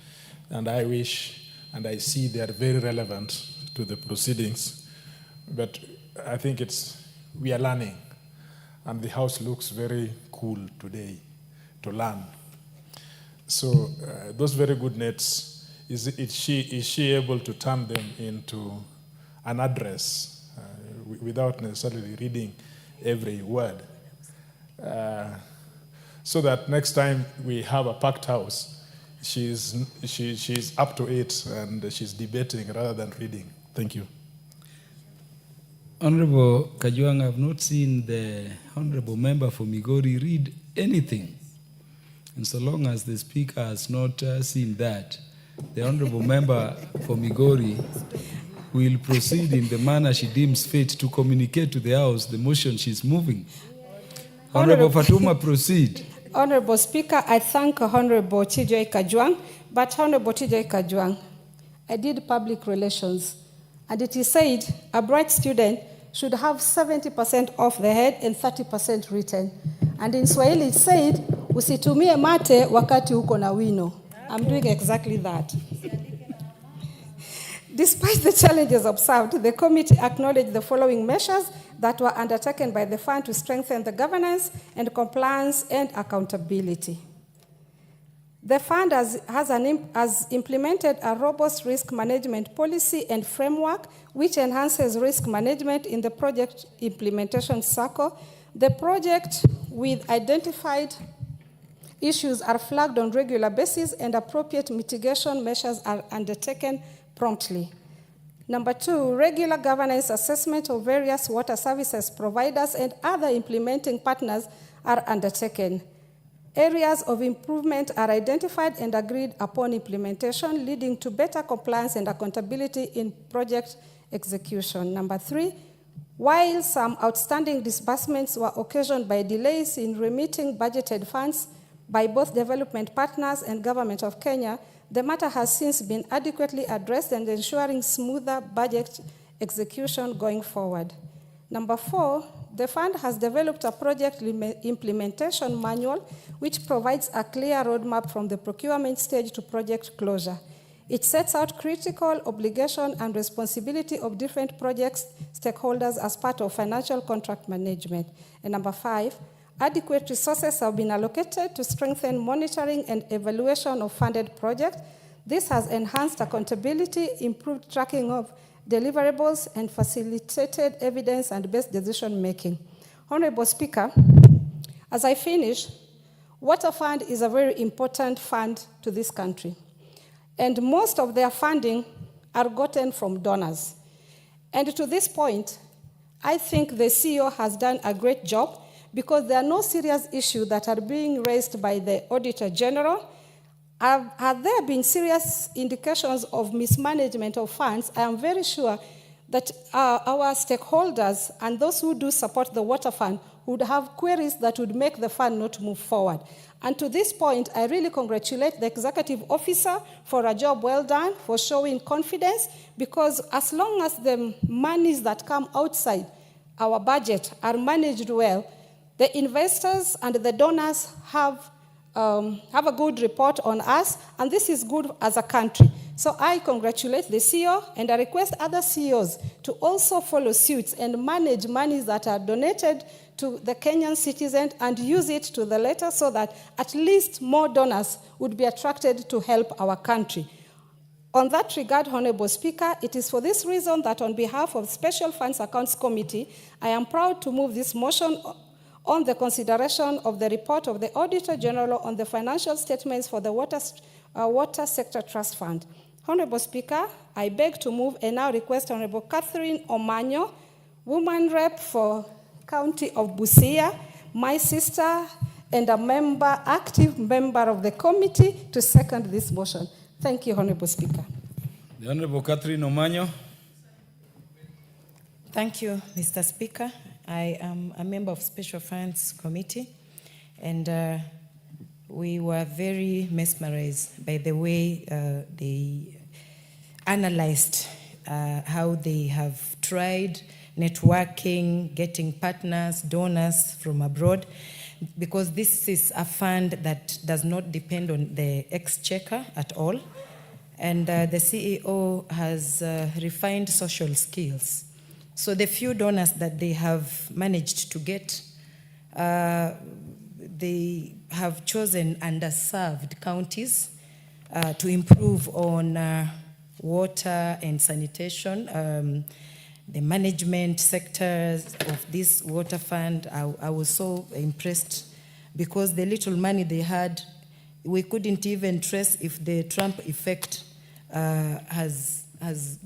And I wish and I see they are very relevant to the proceedings. But I think we are learning, and the House looks very cool today to learn. So those very good notes, is she able to turn them into an address without necessarily reading every word? So that next time we have a packed house, she's up to it and she's debating rather than reading. Thank you. Honorable Kajuang, I have not seen the Honorable Member for Migori read anything. And so long as the Speaker has not seen that, the Honorable Member for Migori will proceed in the manner she deems fit to communicate to the House the motion she's moving. Honorable Fatuma, proceed. Honorable Speaker, I thank Honorable T.J. Kajuang, but Honorable T.J. Kajuang, I did public relations, and it is said a bright student should have 70% off the head and 30% written. And in Swahili it said, usitumie mate wakati uko na wino. I'm doing exactly that. Despite the challenges observed, the committee acknowledged the following measures that were undertaken by the fund to strengthen the governance and compliance and accountability. The fund has implemented a robust risk management policy and framework which enhances risk management in the project implementation cycle. The project with identified issues are flagged on regular basis and appropriate mitigation measures are undertaken promptly. Number 2, regular governance assessment of various water services providers and other implementing partners are undertaken. Areas of improvement are identified and agreed upon implementation, leading to better compliance and accountability in project execution. Number 3, while some outstanding disbursements were occasioned by delays in remitting budgeted funds by both development partners and Government of Kenya, the matter has since been adequately addressed and ensuring smoother budget execution going forward. Number 4, the fund has developed a project implementation manual which provides a clear roadmap from the procurement stage to project closure. It sets out critical obligation and responsibility of different project stakeholders as part of financial contract management. And number 5, adequate resources have been allocated to strengthen monitoring and evaluation of funded projects. This has enhanced accountability, improved tracking of deliverables, and facilitated evidence and based decision making. Honorable Speaker, as I finish, Water Fund is a very important fund to this country, and most of their funding are gotten from donors. And to this point, I think the CEO has done a great job because there are no serious issues that are being raised by the Auditor General. Have there been serious indications of mismanagement of funds? I am very sure that our stakeholders and those who do support the Water Fund would have queries that would make the fund not move forward. And to this point, I really congratulate the executive officer for a job well done, for showing confidence, because as long as the monies that come outside our budget are managed well, the investors and the donors have a good report on us, and this is good as a country. So I congratulate the CEO, and I request other CEOs to also follow suit and manage monies that are donated to the Kenyan citizens and use it to the letter so that at least more donors would be attracted to help our country. On that regard, Honorable Speaker, it is for this reason that on behalf of the Special Funds Accounts Committee, I am proud to move this motion on the consideration of the report of the Auditor General on the financial statements for the Water Sector Trust Fund. Honorable Speaker, I beg to move and now request Honorable Catherine Omanyo, Woman Rep for County of Busia, my sister and a member, active member of the committee, to second this motion. Thank you, Honorable Speaker. The Honorable Catherine Omanyo. Thank you, Mr. Speaker. I am a member of Special Funds Committee, and we were very mesmerized by the way they analyzed how they have tried networking, getting partners, donors from abroad, because this is a fund that does not depend on the exchequer at all. And the CEO has refined social skills. So the few donors that they have managed to get, they have chosen underserved counties to improve on water and sanitation, the management sectors of this water fund. I was so impressed because the little money they had, we couldn't even trace if the Trump effect has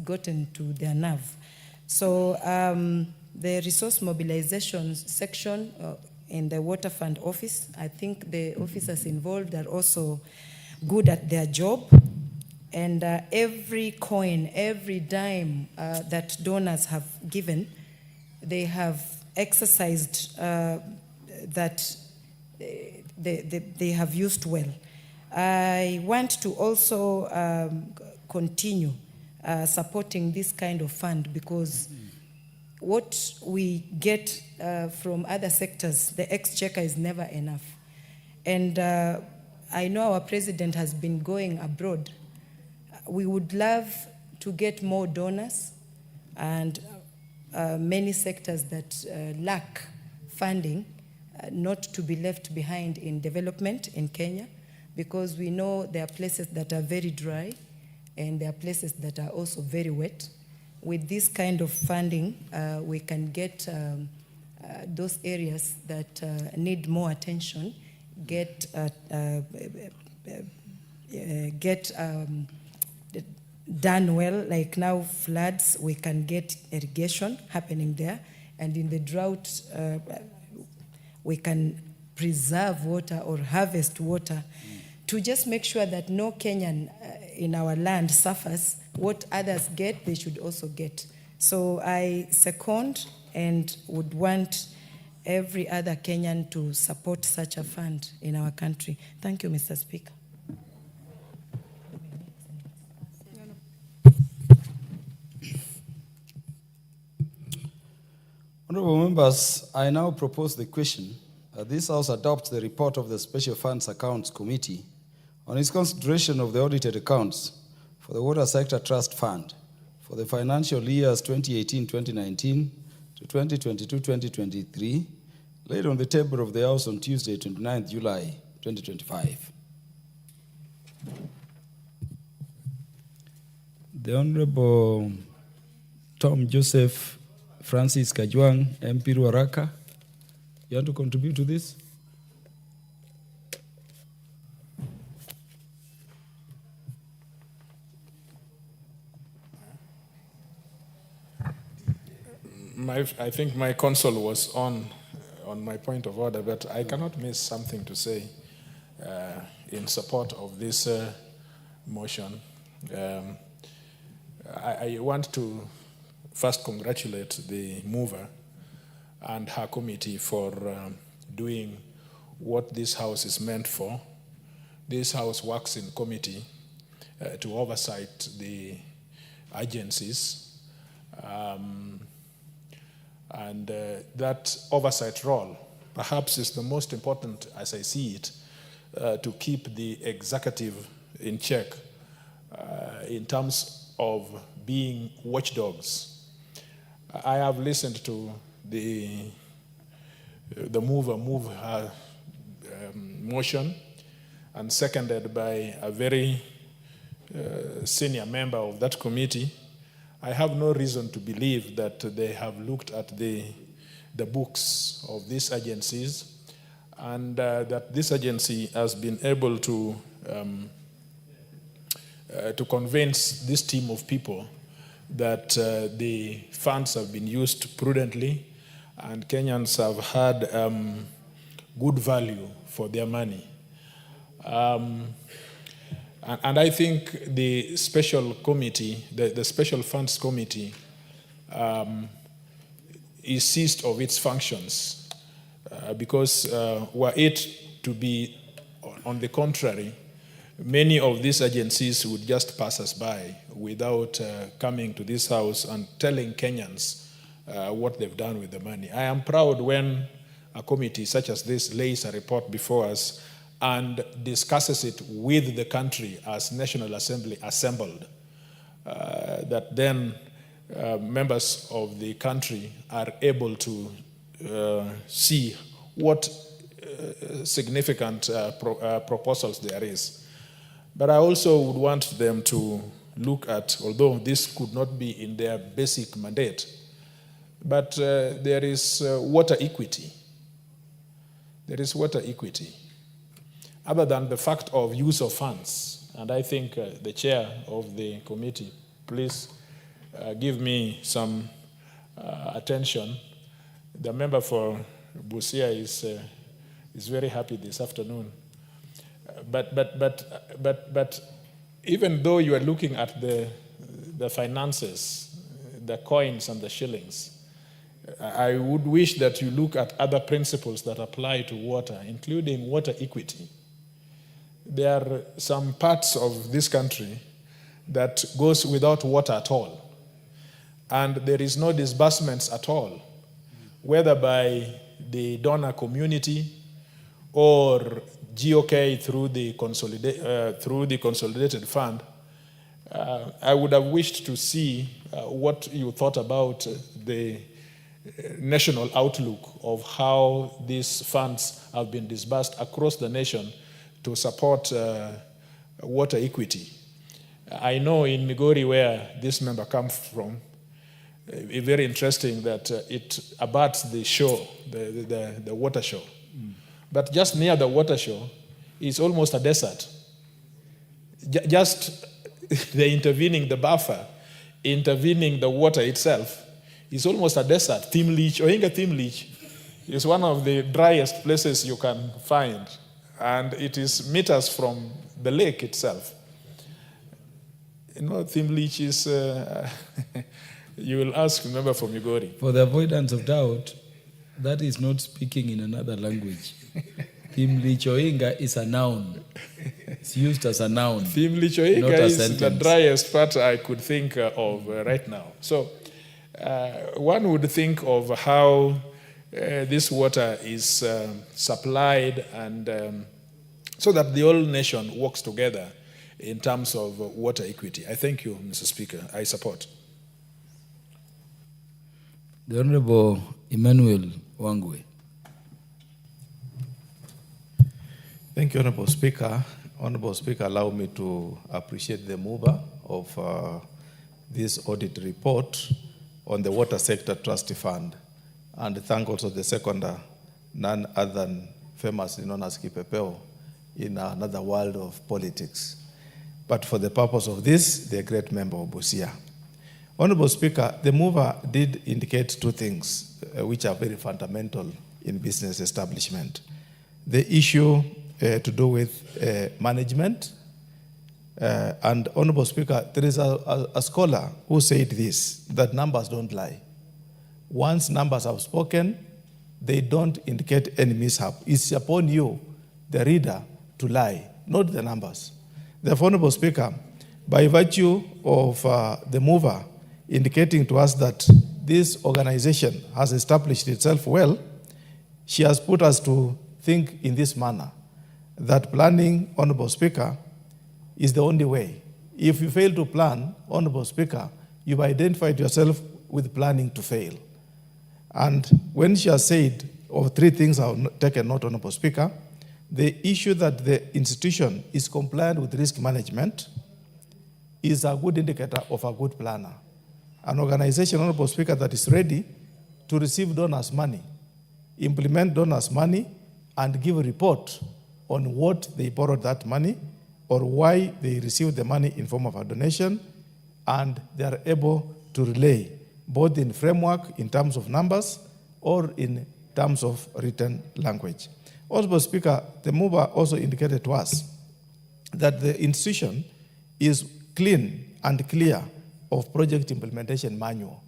gotten to their nerve. So the resource mobilization section in the Water Fund office, I think the officers involved are also good at their job. And every coin, every dime that donors have given, they have exercised that they have used well. I want to also continue supporting this kind of fund, because what we get from other sectors, the exchequer is never enough. And I know our president has been going abroad. We would love to get more donors, and many sectors that lack funding not to be left behind in development in Kenya, because we know there are places that are very dry and there are places that are also very wet. With this kind of funding, we can get those areas that need more attention, get done well. Like now floods, we can get irrigation happening there, and in the drought, we can preserve water or harvest water to just make sure that no Kenyan in our land suffers. What others get, they should also get. So I second and would want every other Kenyan to support such a fund in our country. Thank you, Mr. Speaker. Honorable members, I now propose the question that this House adopts the report of the Special Funds Accounts Committee on its consideration of the audited accounts for the Water Sector Trust Fund for the financial years 2018-2019 to 2022-2023, laid on the table of the House on Tuesday, 29th July 2025. The Honorable Tom Joseph Francis Kajwang, MP Ruaraka, you want to contribute to this? I think my console was on my point of order, but I cannot miss something to say in support of this motion. I want to first congratulate the mover and her committee for doing what this House is meant for. This House works in committee to oversight the agencies, and that oversight role perhaps is the most important, as I see it, to keep the executive in check in terms of being watchdogs. I have listened to the mover move her motion, and seconded by a very senior member of that committee. I have no reason to believe that they have looked at the books of these agencies, and that this agency has been able to convince this team of people that the funds have been used prudently and Kenyans have had good value for their money. And I think the special committee, the special funds committee, is seized of its functions because were it to be on the contrary, many of these agencies would just pass us by without coming to this House and telling Kenyans what they've done with the money. I am proud when a committee such as this lays a report before us and discusses it with the country as National Assembly assembled, that then members of the country are able to see what significant proposals there is. But I also would want them to look at, although this could not be in their basic mandate, but there is water equity. There is water equity. Other than the fact of use of funds, and I think the chair of the committee, please give me some attention. The member for Busia is very happy this afternoon. But even though you are looking at the finances, the coins and the shillings, I would wish that you look at other principles that apply to water, including water equity. There are some parts of this country that goes without water at all, and there is no disbursements at all, whether by the donor community or GOK through the consolidated fund. I would have wished to see what you thought about the national outlook of how these funds have been disbursed across the nation to support water equity. I know in Migori, where this member comes from, it's very interesting that it abuts the shore, the water shore. But just near the water shore is almost a desert. Just the intervening, the buffer, intervening the water itself is almost a desert. Thimlich, Ohinga Thimlich, is one of the driest places you can find, and it is meters from the lake itself. You know, Thimlich is You will ask the member for Migori. For the avoidance of doubt, that is not speaking in another language. Thimlichoinga is a noun. It's used as a noun. Thimlichoinga not a is sentence. the driest part I could think of right now. So one would think of how this water is supplied and so that the whole nation works together in terms of water equity. I thank you, Mr. Speaker. I support. The Honorable Emmanuel Wangwe. Thank you, Honorable Speaker. Honorable Speaker, allow me to appreciate the mover of this audit report on the Water Sector Trust Fund, and thank also the seconder, none other than famously known as Kipepeo in another world of politics. But for the purpose of this, the great member of Busia. Honorable Speaker, the mover did indicate two things which are very fundamental in business establishment. The issue to do with management, and Honorable Speaker, there is a scholar who said this, that numbers don't lie. Once numbers have spoken, they don't indicate any mishap. It's upon you, the reader, to lie, not the numbers. Therefore, Honorable Speaker, by virtue of the mover indicating to us that this organization has established itself well, she has put us to think in this manner, that planning, Honorable Speaker, is the only way. If you fail to plan, Honorable Speaker, you've identified yourself with planning to fail. And when she has said, of three things I have taken note, Honorable Speaker, the issue that the institution is compliant with risk management is a good indicator of a good planner. An organization, Honorable Speaker, that is ready to receive donors' money, implement donors' money, and give a report on what they borrowed that money or why they received the money in form of a donation, and they are able to relay both in framework in terms of numbers or in terms of written language. Honorable Speaker, the mover also indicated to us that the institution is clean and clear of project implementation manual.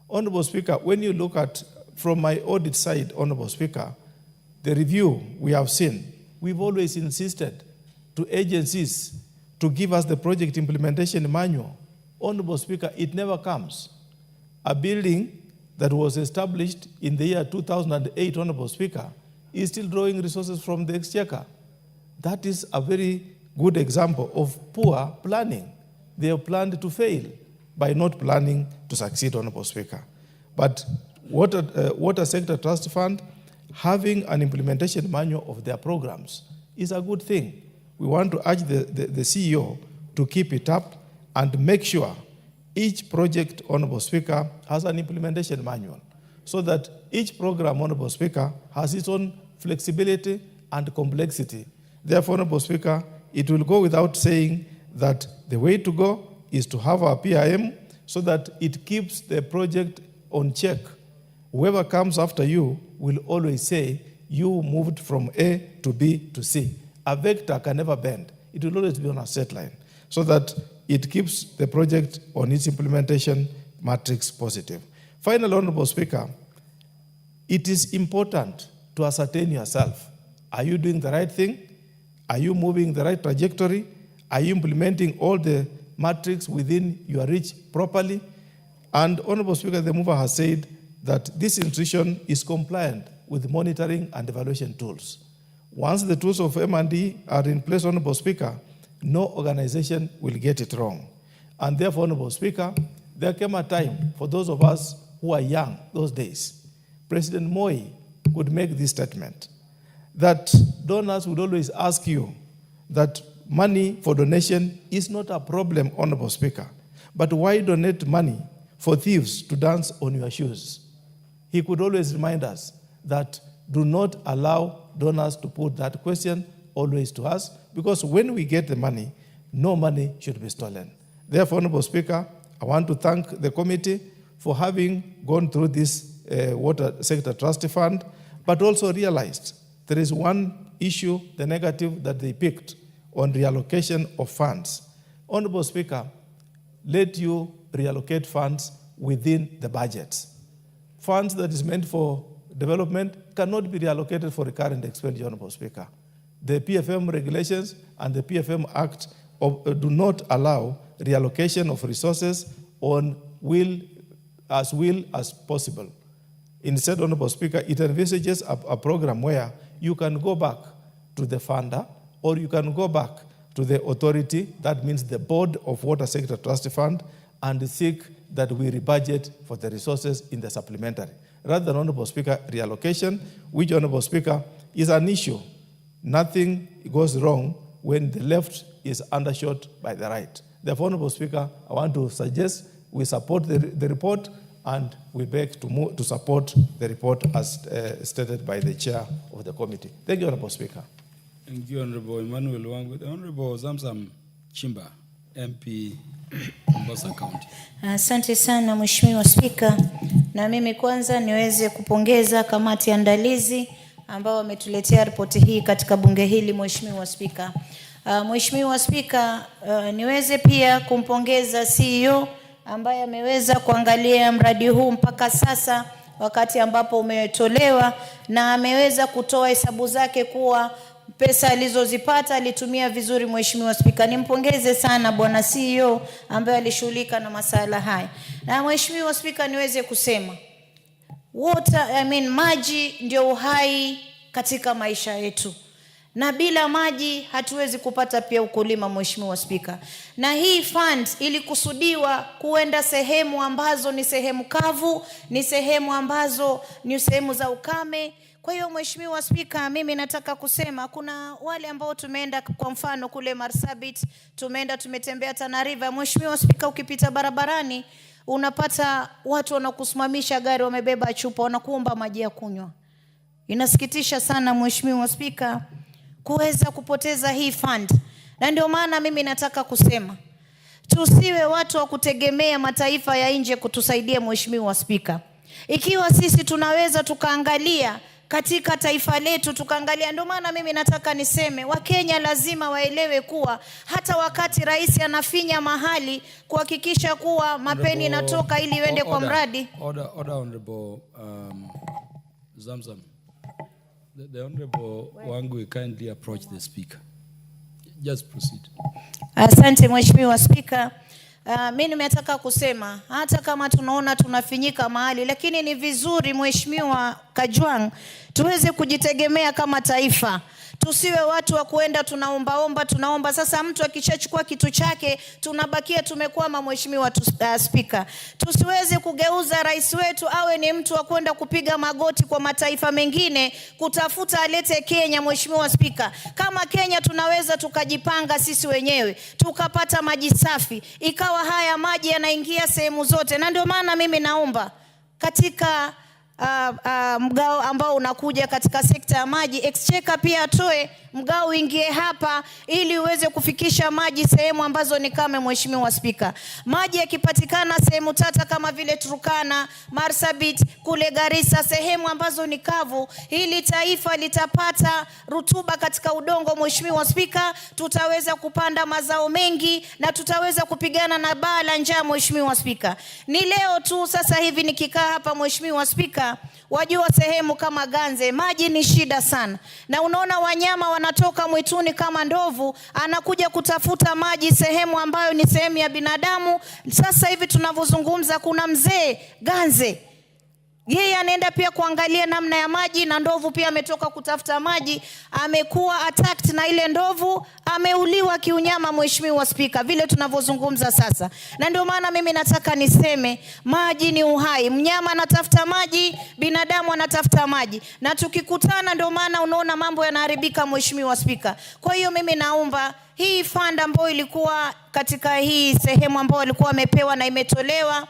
Honorable Speaker, when you look at, from my audit side, Honorable Speaker, the review we have seen, we've always insisted to agencies to give us the project implementation manual. Honorable Speaker, it never comes. A building that was established in the year 2008, Honorable Speaker, is still drawing resources from the exchequer. That is a very good example of poor planning. They have planned to fail by not planning to succeed, Honorable Speaker. But Water Sector Trust Fund, having an implementation manual of their programs is a good thing. We want to urge the CEO to keep it up and make sure each project, Honorable Speaker, has an implementation manual so that each program, Honorable Speaker, has its own flexibility and complexity. Therefore, Honorable Speaker, it will go without saying that the way to go is to have our PIM so that it keeps the project on check. Whoever comes after you will always say, you moved from A to B to C. A vector can never bend. It will always be on a set line so that it keeps the project on its implementation matrix positive. Finally, Honorable Speaker, it is important to ascertain yourself. Are you doing the right thing? Are you moving the right trajectory? Are you implementing all the matrix within your reach properly? And Honorable Speaker, the mover has said that this institution is compliant with monitoring and evaluation tools. Once the tools of M&D are in place, Honorable Speaker, no organization will get it wrong. And therefore, Honorable Speaker, there came a time for those of us who are young those days. President Moi could make this statement that donors would always ask you that money for donation is not a problem, Honorable Speaker, but why donate money for thieves to dance on your shoes? He could always remind us that do not allow donors to put that question always to us, because when we get the money, no money should be stolen. Therefore, Honorable Speaker, I want to thank the committee for having gone through this Water Sector Trust Fund, but also realized there is one issue, the negative that they picked on reallocation of funds. Honorable Speaker, let you reallocate funds within the budgets. Funds that is meant for development cannot be reallocated for recurrent expenditure, Honorable Speaker. The PFM regulations and the PFM Act do not allow reallocation of resources on will as possible. Instead, Honorable Speaker, it envisages a program where you can go back to the funder or you can go back to the authority, that means the Board of Water Sector Trust Fund, and seek that we rebudget for the resources in the supplementary. Rather than, Honorable Speaker, reallocation, which, Honorable Speaker, is an issue. Nothing goes wrong when the left is undershot by the right. Therefore, Honorable Speaker, I want to suggest we support the report, and we beg to support the report as stated by the chair of the committee. Thank you, Honorable Speaker. Thank you, Honorable Emmanuel Wangwe. Honorable Zamzam Chimba, MP, Mombasa County. Asante sana Mheshimiwa Spika, na mimi kwanza niweze kupongeza kamati andalizi ambao wametuletea ripoti hii katika bunge hili, Mheshimiwa Spika. Mheshimiwa Spika, niweze pia kumpongeza CEO ambaye ameweza kuangalia mradi huu mpaka sasa wakati ambapo umetolewa, na ameweza kutoa hesabu zake kuwa pesa alizozipata alitumia vizuri. Mheshimiwa Spika, nimpongeze sana bwana CEO ambaye alishughulika na masala haya. Na Mheshimiwa Spika, niweze kusema maji ndio uhai katika maisha yetu, na bila maji hatuwezi kupata pia ukulima, Mheshimiwa Spika. Na hii fund ilikusudiwa kuenda sehemu ambazo ni sehemu kavu, ni sehemu ambazo ni sehemu za ukame. Kwa hiyo Mheshimiwa Spika, mimi nataka kusema kuna wale ambao tumeenda kwa mfano kule Marsabit, tumetembea Tana River. Mheshimiwa Spika, ukipita barabarani unapata watu wanakusimamisha gari wamebeba chupa wanakuomba maji ya kunywa. Inasikitisha sana Mheshimiwa Spika kuweza kupoteza hii fund. Na ndio maana mimi nataka kusema tusiwe watu wa kutegemea mataifa ya nje kutusaidia, Mheshimiwa Spika. Ikiwa sisi tunaweza tukaangalia katika taifa letu tukaangalia, ndio maana mimi nataka niseme Wakenya lazima waelewe kuwa hata wakati rais anafinya mahali kuhakikisha kuwa mapeni inatoka ili iende kwa mradi. Order, Honorable Zamzam. The Honorable Wangwe kindly approach the speaker. Just proceed. Asante Mheshimiwa Spika. Mimi nimetaka kusema hata kama tunaona tunafinyika mahali, lakini ni vizuri Mheshimiwa Kajwang tuweze kujitegemea kama taifa. Tusiwe watu wa kuenda tunaomba. Sasa mtu akishachukua kitu chake tunabakia tumekwama, Mheshimiwa Spika. Tusiweze kugeuza rais wetu awe ni mtu wa kwenda kupiga magoti kwa mataifa mengine kutafuta alete Kenya, Mheshimiwa Spika. Kama Kenya tunaweza tukajipanga sisi wenyewe tukapata maji safi, ikawa haya maji yanaingia sehemu zote. Na ndio maana mimi naomba katika mgao ambao unakuja katika sekta ya maji, Exchequer pia atoe mgao uingie hapa ili uweze kufikisha maji sehemu ambazo ni kame, Mheshimiwa Spika. Maji yakipatikana sehemu tata kama vile Turkana, Marsabit, kule Garissa, sehemu ambazo ni kavu, hili taifa litapata rutuba katika udongo, Mheshimiwa Spika. Tutaweza kupanda mazao mengi na tutaweza kupigana na baa la njaa, Mheshimiwa Spika. Ni leo tu sasa hivi nikikaa hapa, Mheshimiwa Spika, wajua sehemu kama Ganze maji ni shida sana, na unaona wanyama wanatoka mwituni kama ndovu anakuja kutafuta maji sehemu ambayo ni sehemu ya binadamu. Sasa hivi tunavyozungumza kuna mzee Ganze, yeye anaenda pia kuangalia namna ya maji, na ndovu pia ametoka kutafuta maji, amekuwa attacked na ile ndovu, ameuliwa kiunyama, Mheshimiwa Spika, vile tunavyozungumza sasa. Na ndio maana mimi nataka niseme maji ni uhai. Mnyama anatafuta maji, binadamu anatafuta maji, na tukikutana ndio maana unaona mambo yanaharibika, Mheshimiwa Spika. Kwa hiyo mimi naomba hii fund ambayo ilikuwa katika hii sehemu ambayo walikuwa wamepewa na imetolewa,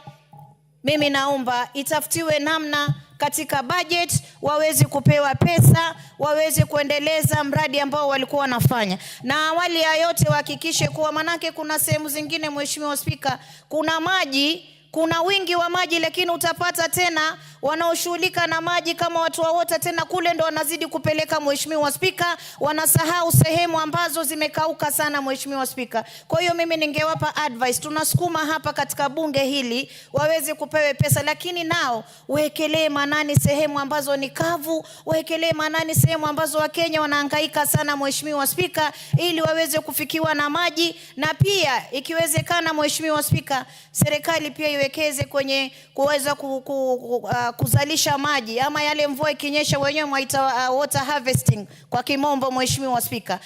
mimi naomba itafutiwe namna katika budget waweze kupewa pesa, waweze kuendeleza mradi ambao walikuwa wanafanya. Na awali ya yote wahakikishe kuwa, manake kuna sehemu zingine, Mheshimiwa Spika, kuna maji kuna wingi wa maji, lakini utapata tena wanaoshughulika na maji kama watu wa water tena kule ndo wanazidi kupeleka, Mheshimiwa Spika, wanasahau sehemu ambazo zimekauka sana, Mheshimiwa Spika. Kwa hiyo mimi ningewapa advice, tunasukuma hapa katika bunge hili waweze kupewe pesa, lakini nao wekelee manani sehemu ambazo ni kavu, wekelee manani sehemu ambazo Wakenya wanahangaika sana, Mheshimiwa Spika, ili waweze kufikiwa na maji. Na pia ikiwezekana, Mheshimiwa Spika, serikali pia iwekeze kwenye kuweza kuzalisha maji, ama yale mvua ikinyesha wenyewe mwaita water harvesting kwa kimombo, Mheshimiwa Spika,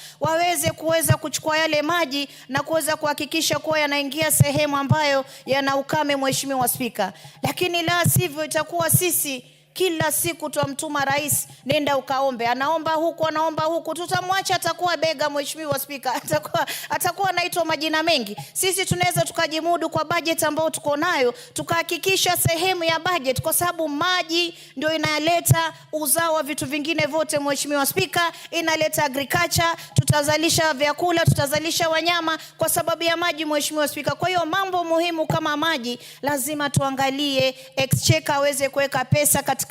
kuweza kuchukua yale maji na kuweza kuhakikisha kuwa yanaingia sehemu ambayo yana ukame, Mheshimiwa Spika. Lakini la sivyo itakuwa sisi kila siku tuamtuma rais, nenda ukaombe, anaomba huku, tutamwacha atakuwa bega, Mheshimiwa Spika, atakuwa anaitwa majina mengi. Sisi tunaweza tukajimudu kwa budget ambayo tuko nayo, tukahakikisha sehemu ya budget, kwa sababu maji ndio inaleta uzao wa vitu vingine vote, Mheshimiwa Spika, inaleta agriculture, tutazalisha vyakula, tutazalisha wanyama kwa sababu ya maji, Mheshimiwa Spika. Kwa hiyo mambo muhimu kama maji lazima tuangalie, exchequer aweze kuweka pesa katika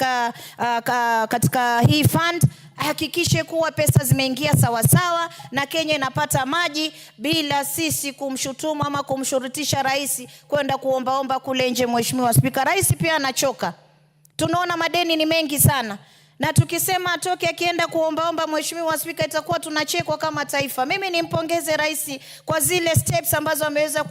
hii fund, hakikishe kuwa pesa zimeingia sawa sawa na Kenya inapata maji bila sisi kumshutumu ama kumshurutisha rais kwenda kuombaomba kule nje, Mheshimiwa Spika. Rais pia anachoka, tunaona madeni ni mengi sana, na tukisema atoke akienda kuombaomba, Mheshimiwa Spika, itakuwa tunachekwa kama taifa. Mimi nimpongeze rais kwa zile steps ambazo ameweza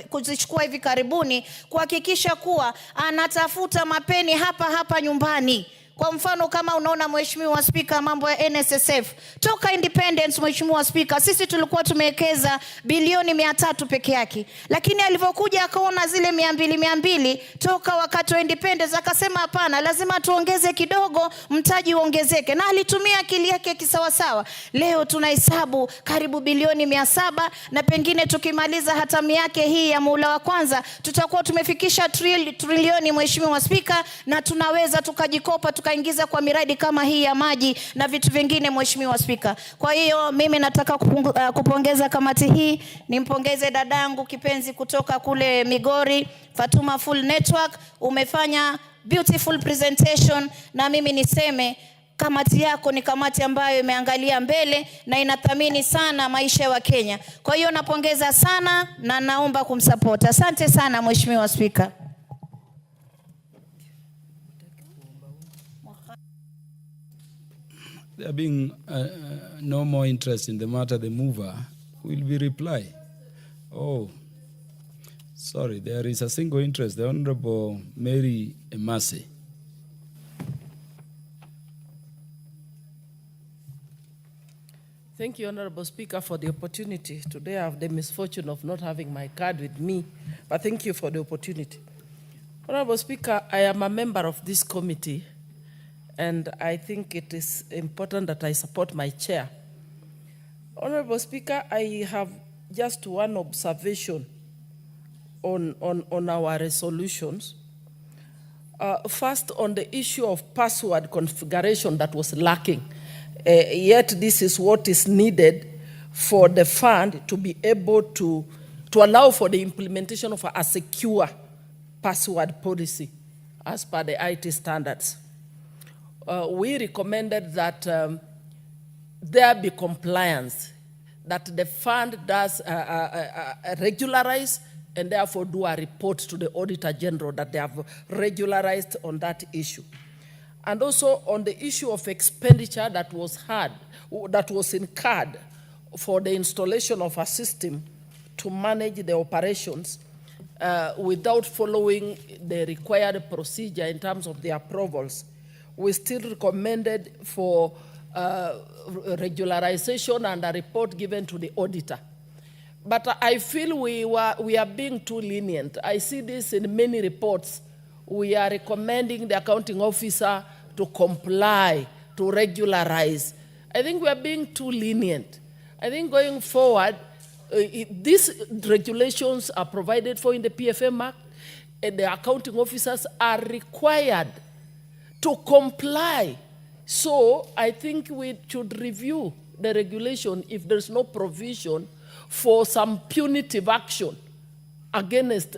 kuzichukua hivi karibuni, kuhakikisha kuwa anatafuta mapeni hapa nyumbani. Kwa mfano kama unaona, Mheshimiwa Spika, mambo ya NSSF toka independence, Mheshimiwa Spika, sisi tulikuwa tumewekeza bilioni 300 peke yake, lakini alivyokuja akaona zile 200 toka wakati wa independence akasema hapana, lazima tuongeze kidogo, mtaji uongezeke, na alitumia akili yake kisawasawa. Leo tunahesabu karibu bilioni 700, na pengine tukimaliza hatamu yake hii ya muhula wa kwanza tutakuwa tumefikisha trilioni, Mheshimiwa Spika, na tunaweza tukajikopa tukaingiza kwa miradi kama hii ya maji na vitu vingine, Mheshimiwa Spika. Kwa hiyo mimi nataka kupongeza kamati hii, nimpongeze dadangu kipenzi kutoka kule Migori, Fatuma Full Network, umefanya beautiful presentation, na mimi niseme kamati yako ni kamati ambayo imeangalia mbele na inathamini sana maisha ya Wakenya. Kwa hiyo napongeza sana na naomba kumsupport. Asante sana, Mheshimiwa Spika. There being no more interest in the matter, the mover will be reply. Oh, sorry, there is a single interest, the Honorable Mary Emasi. Thank you, Honorable Speaker, for the opportunity. Today I have the misfortune of not having my card with me, but thank you for the opportunity. Honorable Speaker, I am a member of this committee, and I think it is important that I support my chair. Honorable Speaker, I have just one observation on our resolutions. First, on the issue of password configuration that was lacking, yet this is what is needed for the fund to be able to allow for the implementation of a secure password policy as per the IT standards. We recommended that there be compliance, that the fund does regularize and therefore do a report to the Auditor General that they have regularized on that issue. And also on the issue of expenditure that was incurred for the installation of a system to manage the operations without following the required procedure in terms of the approvals, we still recommended for regularization and a report given to the auditor. But I feel we are being too lenient. I see this in many reports. We are recommending the accounting officer to comply, to regularize. I think we are being too lenient. I think going forward, these regulations are provided for in the PFM Act, and the accounting officers are required to comply. So I think we should review the regulation if there's no provision for some punitive action against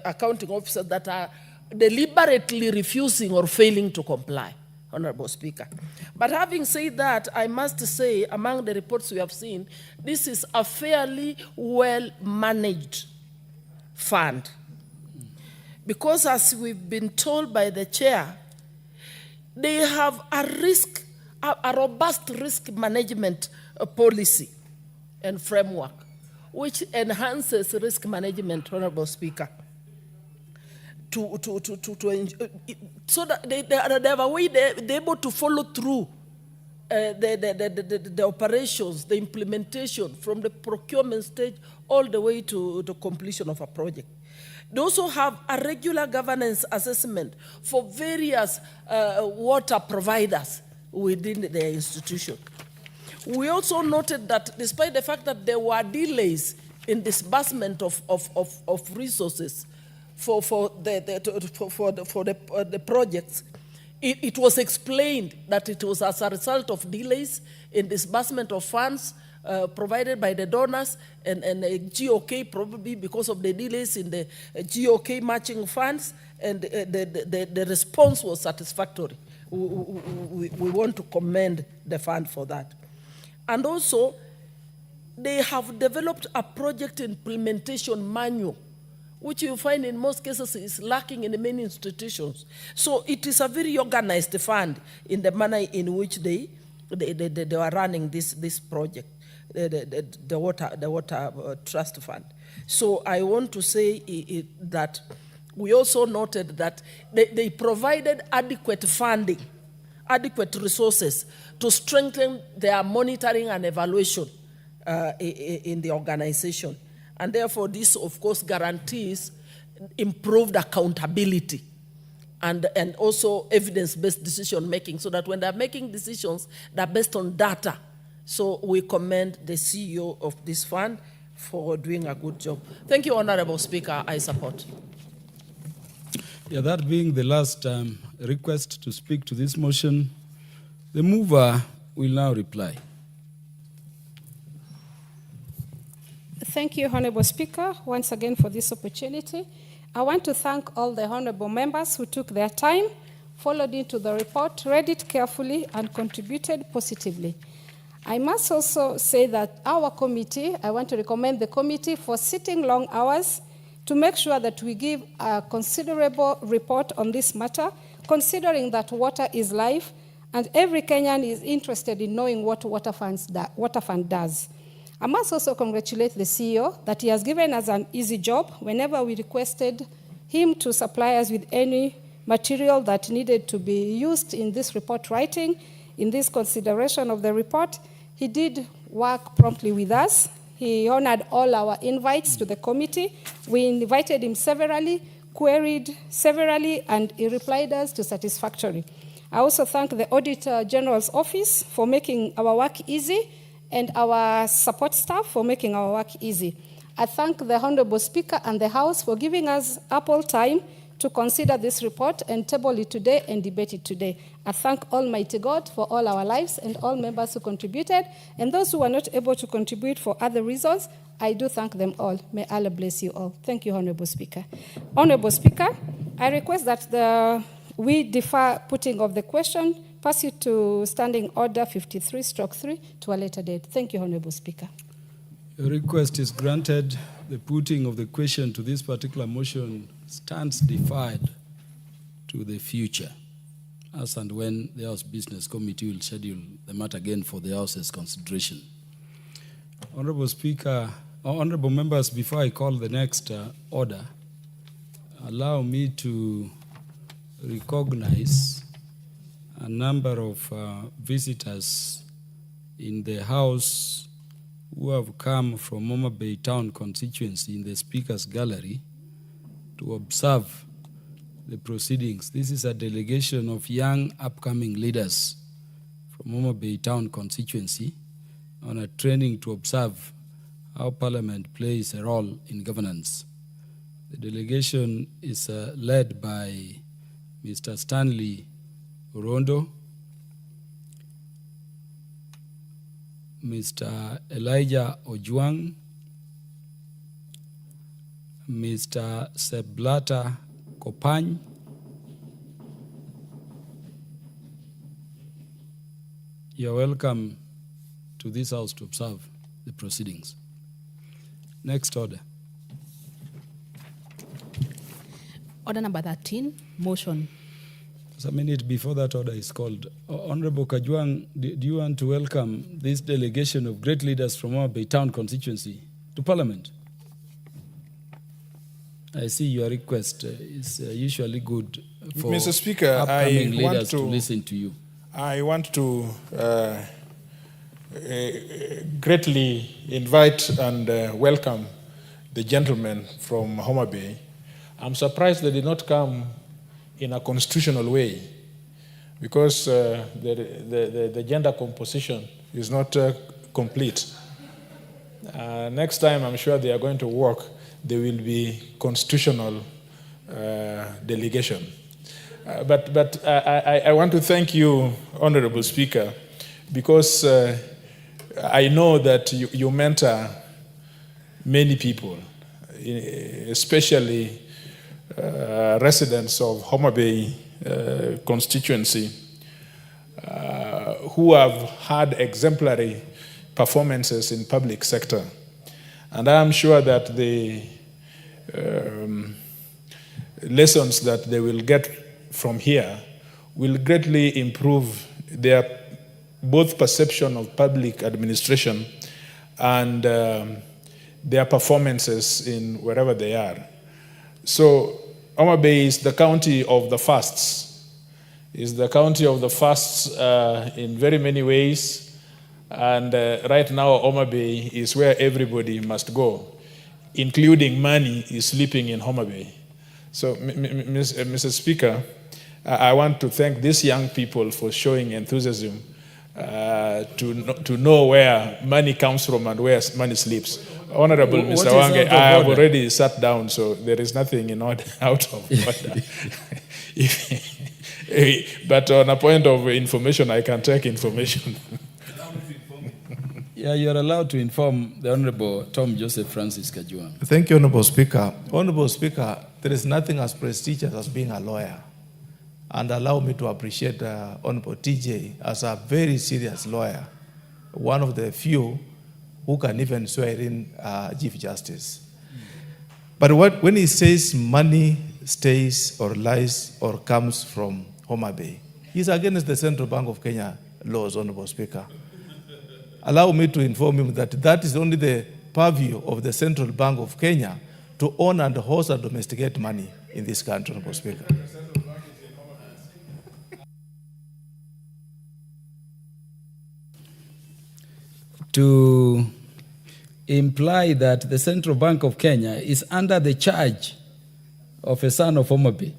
accounting officers that are deliberately refusing or failing to comply, Honorable Speaker. But having said that, I must say, among the reports we have seen, this is a fairly well-managed fund. Because as we've been told by the chair, they have a robust risk management policy and framework, which enhances risk management, Honorable Speaker, so that they have a way they're able to follow through the operations, the implementation from the procurement stage all the way to the completion of a project. They also have a regular governance assessment for various water providers within their institution. We also noted that despite the fact that there were delays in disbursement of resources for the projects, it was explained that it was as a result of delays in disbursement of funds provided by the donors and GOK, probably because of the delays in the GOK matching funds, and the response was satisfactory. We want to commend the fund for that. And also, they have developed a project implementation manual, which you find in most cases is lacking in many institutions. So it is a very organized fund in the manner in which they are running this project, the water trust fund. So I want to say that we also noted that they provided adequate funding, adequate resources to strengthen their monitoring and evaluation in the organization. And therefore, this, of course, guarantees improved accountability and also evidence-based decision-making, so that when they're making decisions, they're based on data. So we commend the CEO of this fund for doing a good job. Thank you, Honorable Speaker. I support. Yeah, that being the last request to speak to this motion, the mover will now reply. Thank you, Honorable Speaker, once again for this opportunity. I want to thank all the honorable members who took their time, followed into the report, read it carefully, and contributed positively. I must also say that our committee, I want to recommend the committee for sitting long hours to make sure that we give a considerable report on this matter, considering that water is life, and every Kenyan is interested in knowing what water fund does. I must also congratulate the CEO that he has given us an easy job whenever we requested him to supply us with any material that needed to be used in this report writing, in this consideration of the report. He did work promptly with us. He honored all our invites to the committee. We invited him severally, queried severally, and he replied us to satisfactory. I also thank the Auditor General's Office for making our work easy, and our support staff for making our work easy. I thank the Honorable Speaker and the House for giving us ample time to consider this report and table it today and debate it today. I thank Almighty God for all our lives and all members who contributed, and those who were not able to contribute for other reasons, I do thank them all. May Allah bless you all. Thank you, Honorable Speaker. Honorable Speaker, I request that we defer putting of the question, pass it to Standing Order 53/3 to a later date. Thank you, Honorable Speaker. Your request is granted. The putting of the question to this particular motion stands deferred to the future, as and when the House Business Committee will schedule the matter again for the House's consideration. Honorable Speaker, honorable members, before I call the next order, allow me to recognize a number of visitors in the House who have come from Homa Bay Town constituency in the Speaker's Gallery to observe the proceedings. This is a delegation of young upcoming leaders from Homa Bay Town constituency on a training to observe how Parliament plays a role in governance. The delegation is led by Mr. Stanley Orondo, Mr. Elijah Ojwang, Mr. Seblata Kopany. You're welcome to this house to observe the proceedings. Next order. Order number 13, motion. Just a minute before that order is called. Honorable Kajwang, do you want to welcome this delegation of great leaders from our Bay Town constituency to Parliament? I see your request is usually good for Mr. Speaker, upcoming leaders to listen to you. I want to greatly invite and welcome the gentlemen from Homa Bay. I'm surprised they did not come in a constitutional way because the gender composition is not complete. Next time, I'm sure they are going to work. There will be constitutional delegation. But I want to thank you, Honorable Speaker, because I know that you mentor many people, especially residents of Homa Bay constituency who have had exemplary performances in public sector. And I am sure that the lessons that they will get from here will greatly improve their both perception of public administration and their performances in wherever they are. So Homa Bay is the county of the fasts, is the county of the fasts in very many ways. And right now, Homa Bay is where everybody must go, including money is sleeping in Homa Bay. So, Mr. Speaker, I want to thank these young people for showing enthusiasm to know where money comes from and where money sleeps. Honorable Mr. Wange, I have already sat down, so there is nothing in order, out of order. But on a point of information, I can take information. Yeah, you're allowed to inform the Honorable Tom Joseph Francis Kajwang. Thank you, Honorable Speaker. Honorable Speaker, there is nothing as prestigious as being a lawyer. And allow me to appreciate Honorable TJ as a very serious lawyer, one of the few who can even swear in Chief Justice. But when he says money stays or lies or comes from Homa Bay, he's against the Central Bank of Kenya laws, Honorable Speaker. Allow me to inform him that that is only the purview of the Central Bank of Kenya to own and host and domesticate money in this country, Honorable Speaker. To imply that the Central Bank of Kenya is under the charge of a son of Homa Bay.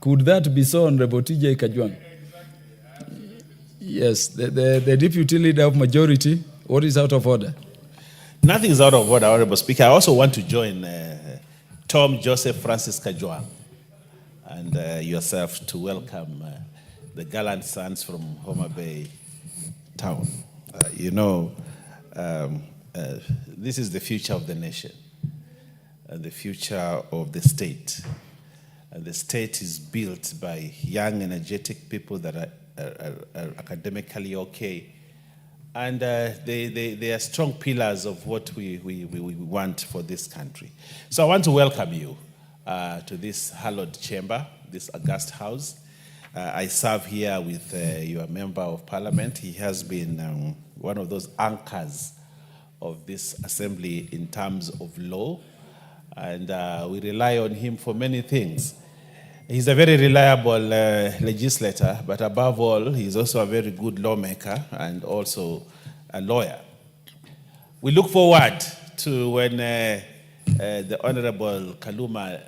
Could that be so, Honorable TJ Kajwang? Yes, the Deputy Leader of Majority, what is out of order? Nothing is out of order, Honorable Speaker. I also want to join Tom Joseph Francis Kajwang and yourself to welcome the gallant sons from Homa Bay town. This is the future of the nation and the future of the state. And the state is built by young, energetic people that are academically okay. And they are strong pillars of what we want for this country. So I want to welcome you to this hallowed chamber, this august house. I serve here with your member of parliament. He has been one of those anchors of this assembly in terms of law. And we rely on him for many things. He's a very reliable legislator, but above all, he's also a very good lawmaker and also a lawyer. We look forward to when the Honorable Kaluma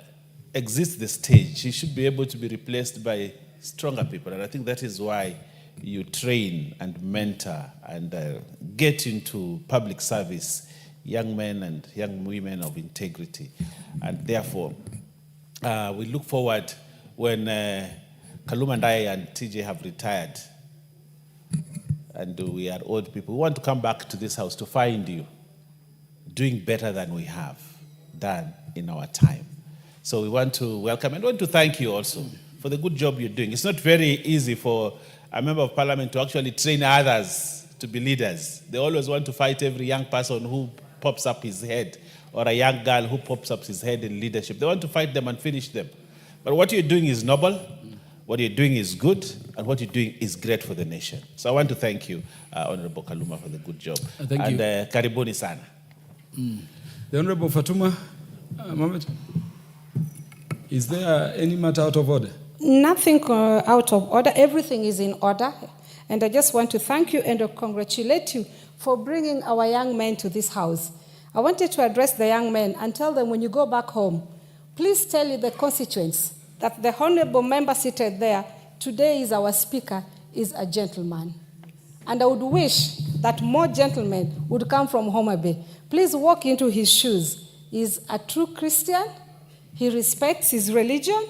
exits the stage. He should be able to be replaced by stronger people, and I think that is why you train and mentor and get into public service young men and young women of integrity. And therefore, we look forward when Kaluma and I and TJ have retired and we are old people. We want to come back to this house to find you doing better than we have done in our time. So we want to welcome and want to thank you also for the good job you're doing. It's not very easy for a member of parliament to actually train others to be leaders. They always want to fight every young person who pops up his head, or a young girl who pops up his head in leadership. They want to fight them and finish them. But what you're doing is noble, what you're doing is good, and what you're doing is great for the nation. So I want to thank you, Honorable Kaluma, for the good job. Thank you. And karibuni sana. The Honorable Fatuma Mohammed, is there any matter out of order? Nothing out of order. Everything is in order. And I just want to thank you and congratulate you for bringing our young men to this house. I wanted to address the young men and tell them, when you go back home, please tell the constituents that the honorable member seated there today is our speaker, is a gentleman. And I would wish that more gentlemen would come from Homa Bay. Please walk into his shoes. He's a true Christian. He respects his religion.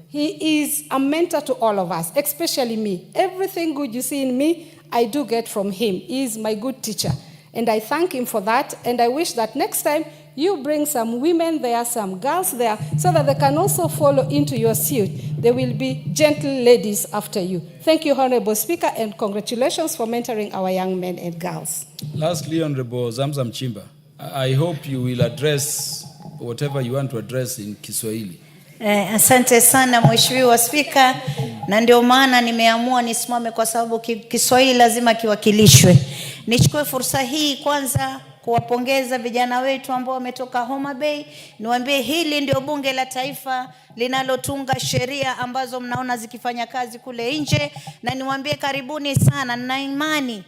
He is a mentor to all of us, especially me. Everything good you see in me, I do get from him. He is my good teacher. And I thank him for that. And I wish that next time you bring some women there, some girls there, so that they can also follow into your suit. There will be gentle ladies after you. Thank you, Honorable Speaker, and congratulations for mentoring our young men and girls. Lastly, Honorable Zamzam Chimba, I hope you will address whatever you want to address in Kiswahili. Asante sana Mheshimiwa Spika, na ndio maana nimeamua nisimame kwa sababu Kiswahili lazima kiwakilishwe. Nichukue fursa hii kwanza kuwapongeza vijana wetu ambao wametoka Homa Bay. Niwaambie hili ndio bunge la taifa linalotunga sheria ambazo mnaona zikifanya kazi kule nje, na niwaambie karibuni sana. Na imani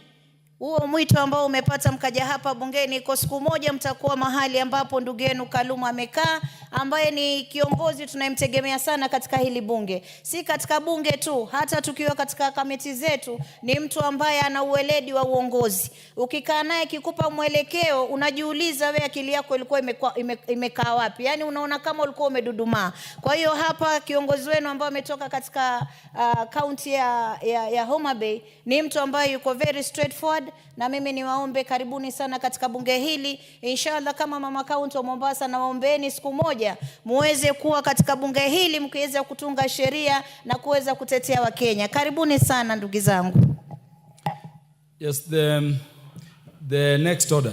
huo mwito ambao umepata mkaja hapa bungeni, kwa siku moja mtakuwa mahali ambapo ndugu yenu Kaluma amekaa, ambaye ni kiongozi tunayemtegemea sana katika hili bunge. Si katika bunge tu, hata tukiwa katika kamati zetu, ni mtu ambaye ana uweledi wa uongozi. Ukikaa naye kikupa mwelekeo, unajiuliza wewe akili yako ilikuwa imekaa wapi? Yani unaona kama ulikuwa umedudumaa. Kwa hiyo hapa kiongozi wenu ambaye ametoka katika county ya Homa Bay ni mtu ambaye yuko very straightforward, na mimi niwaombe karibuni sana katika bunge hili. Inshallah kama mama county wa Mombasa, na waombeeni siku moja muweze kuwa katika bunge hili mkiweza kutunga sheria na kuweza kutetea Wakenya. Karibuni sana ndugu zangu. Yes, the next order.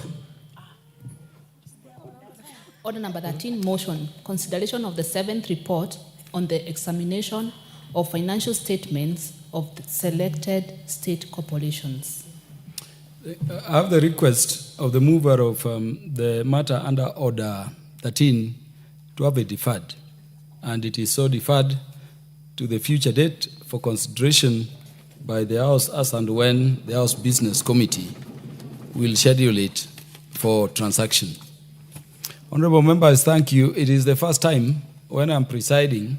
Order number 13, motion, consideration of the 7th report on the examination of financial statements of the selected state corporations. I have the request of the mover of the matter under order 13 to have it deferred, and it is so deferred to the future date for consideration by the House as and when the House Business Committee will schedule it for transaction. Honorable members, thank you. It is the first time when I'm presiding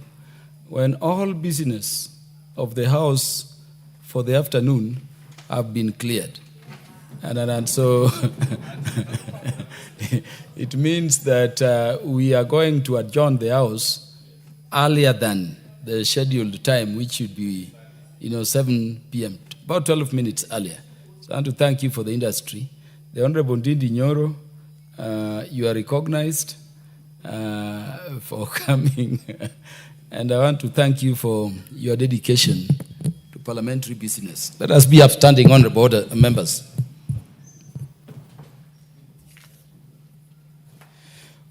when all business of the House for the afternoon have been cleared. And so it means that we are going to adjourn the House earlier than the scheduled time, which should be 7 p.m., about 12 minutes earlier. So I want to thank you for the industry. The Honorable Ndindi Nyoro, you are recognized for coming. And I want to thank you for your dedication to parliamentary business. Let us be upstanding, honorable members.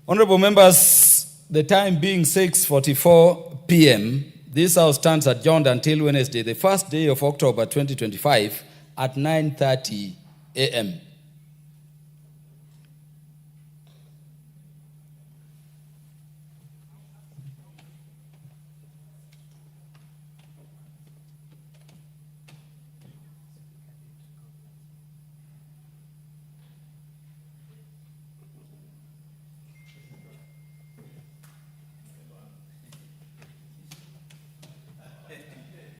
Honorable members, the time being 6:44 p.m., this House stands adjourned until Wednesday, the first day of October 2025 at 9:30 a.m.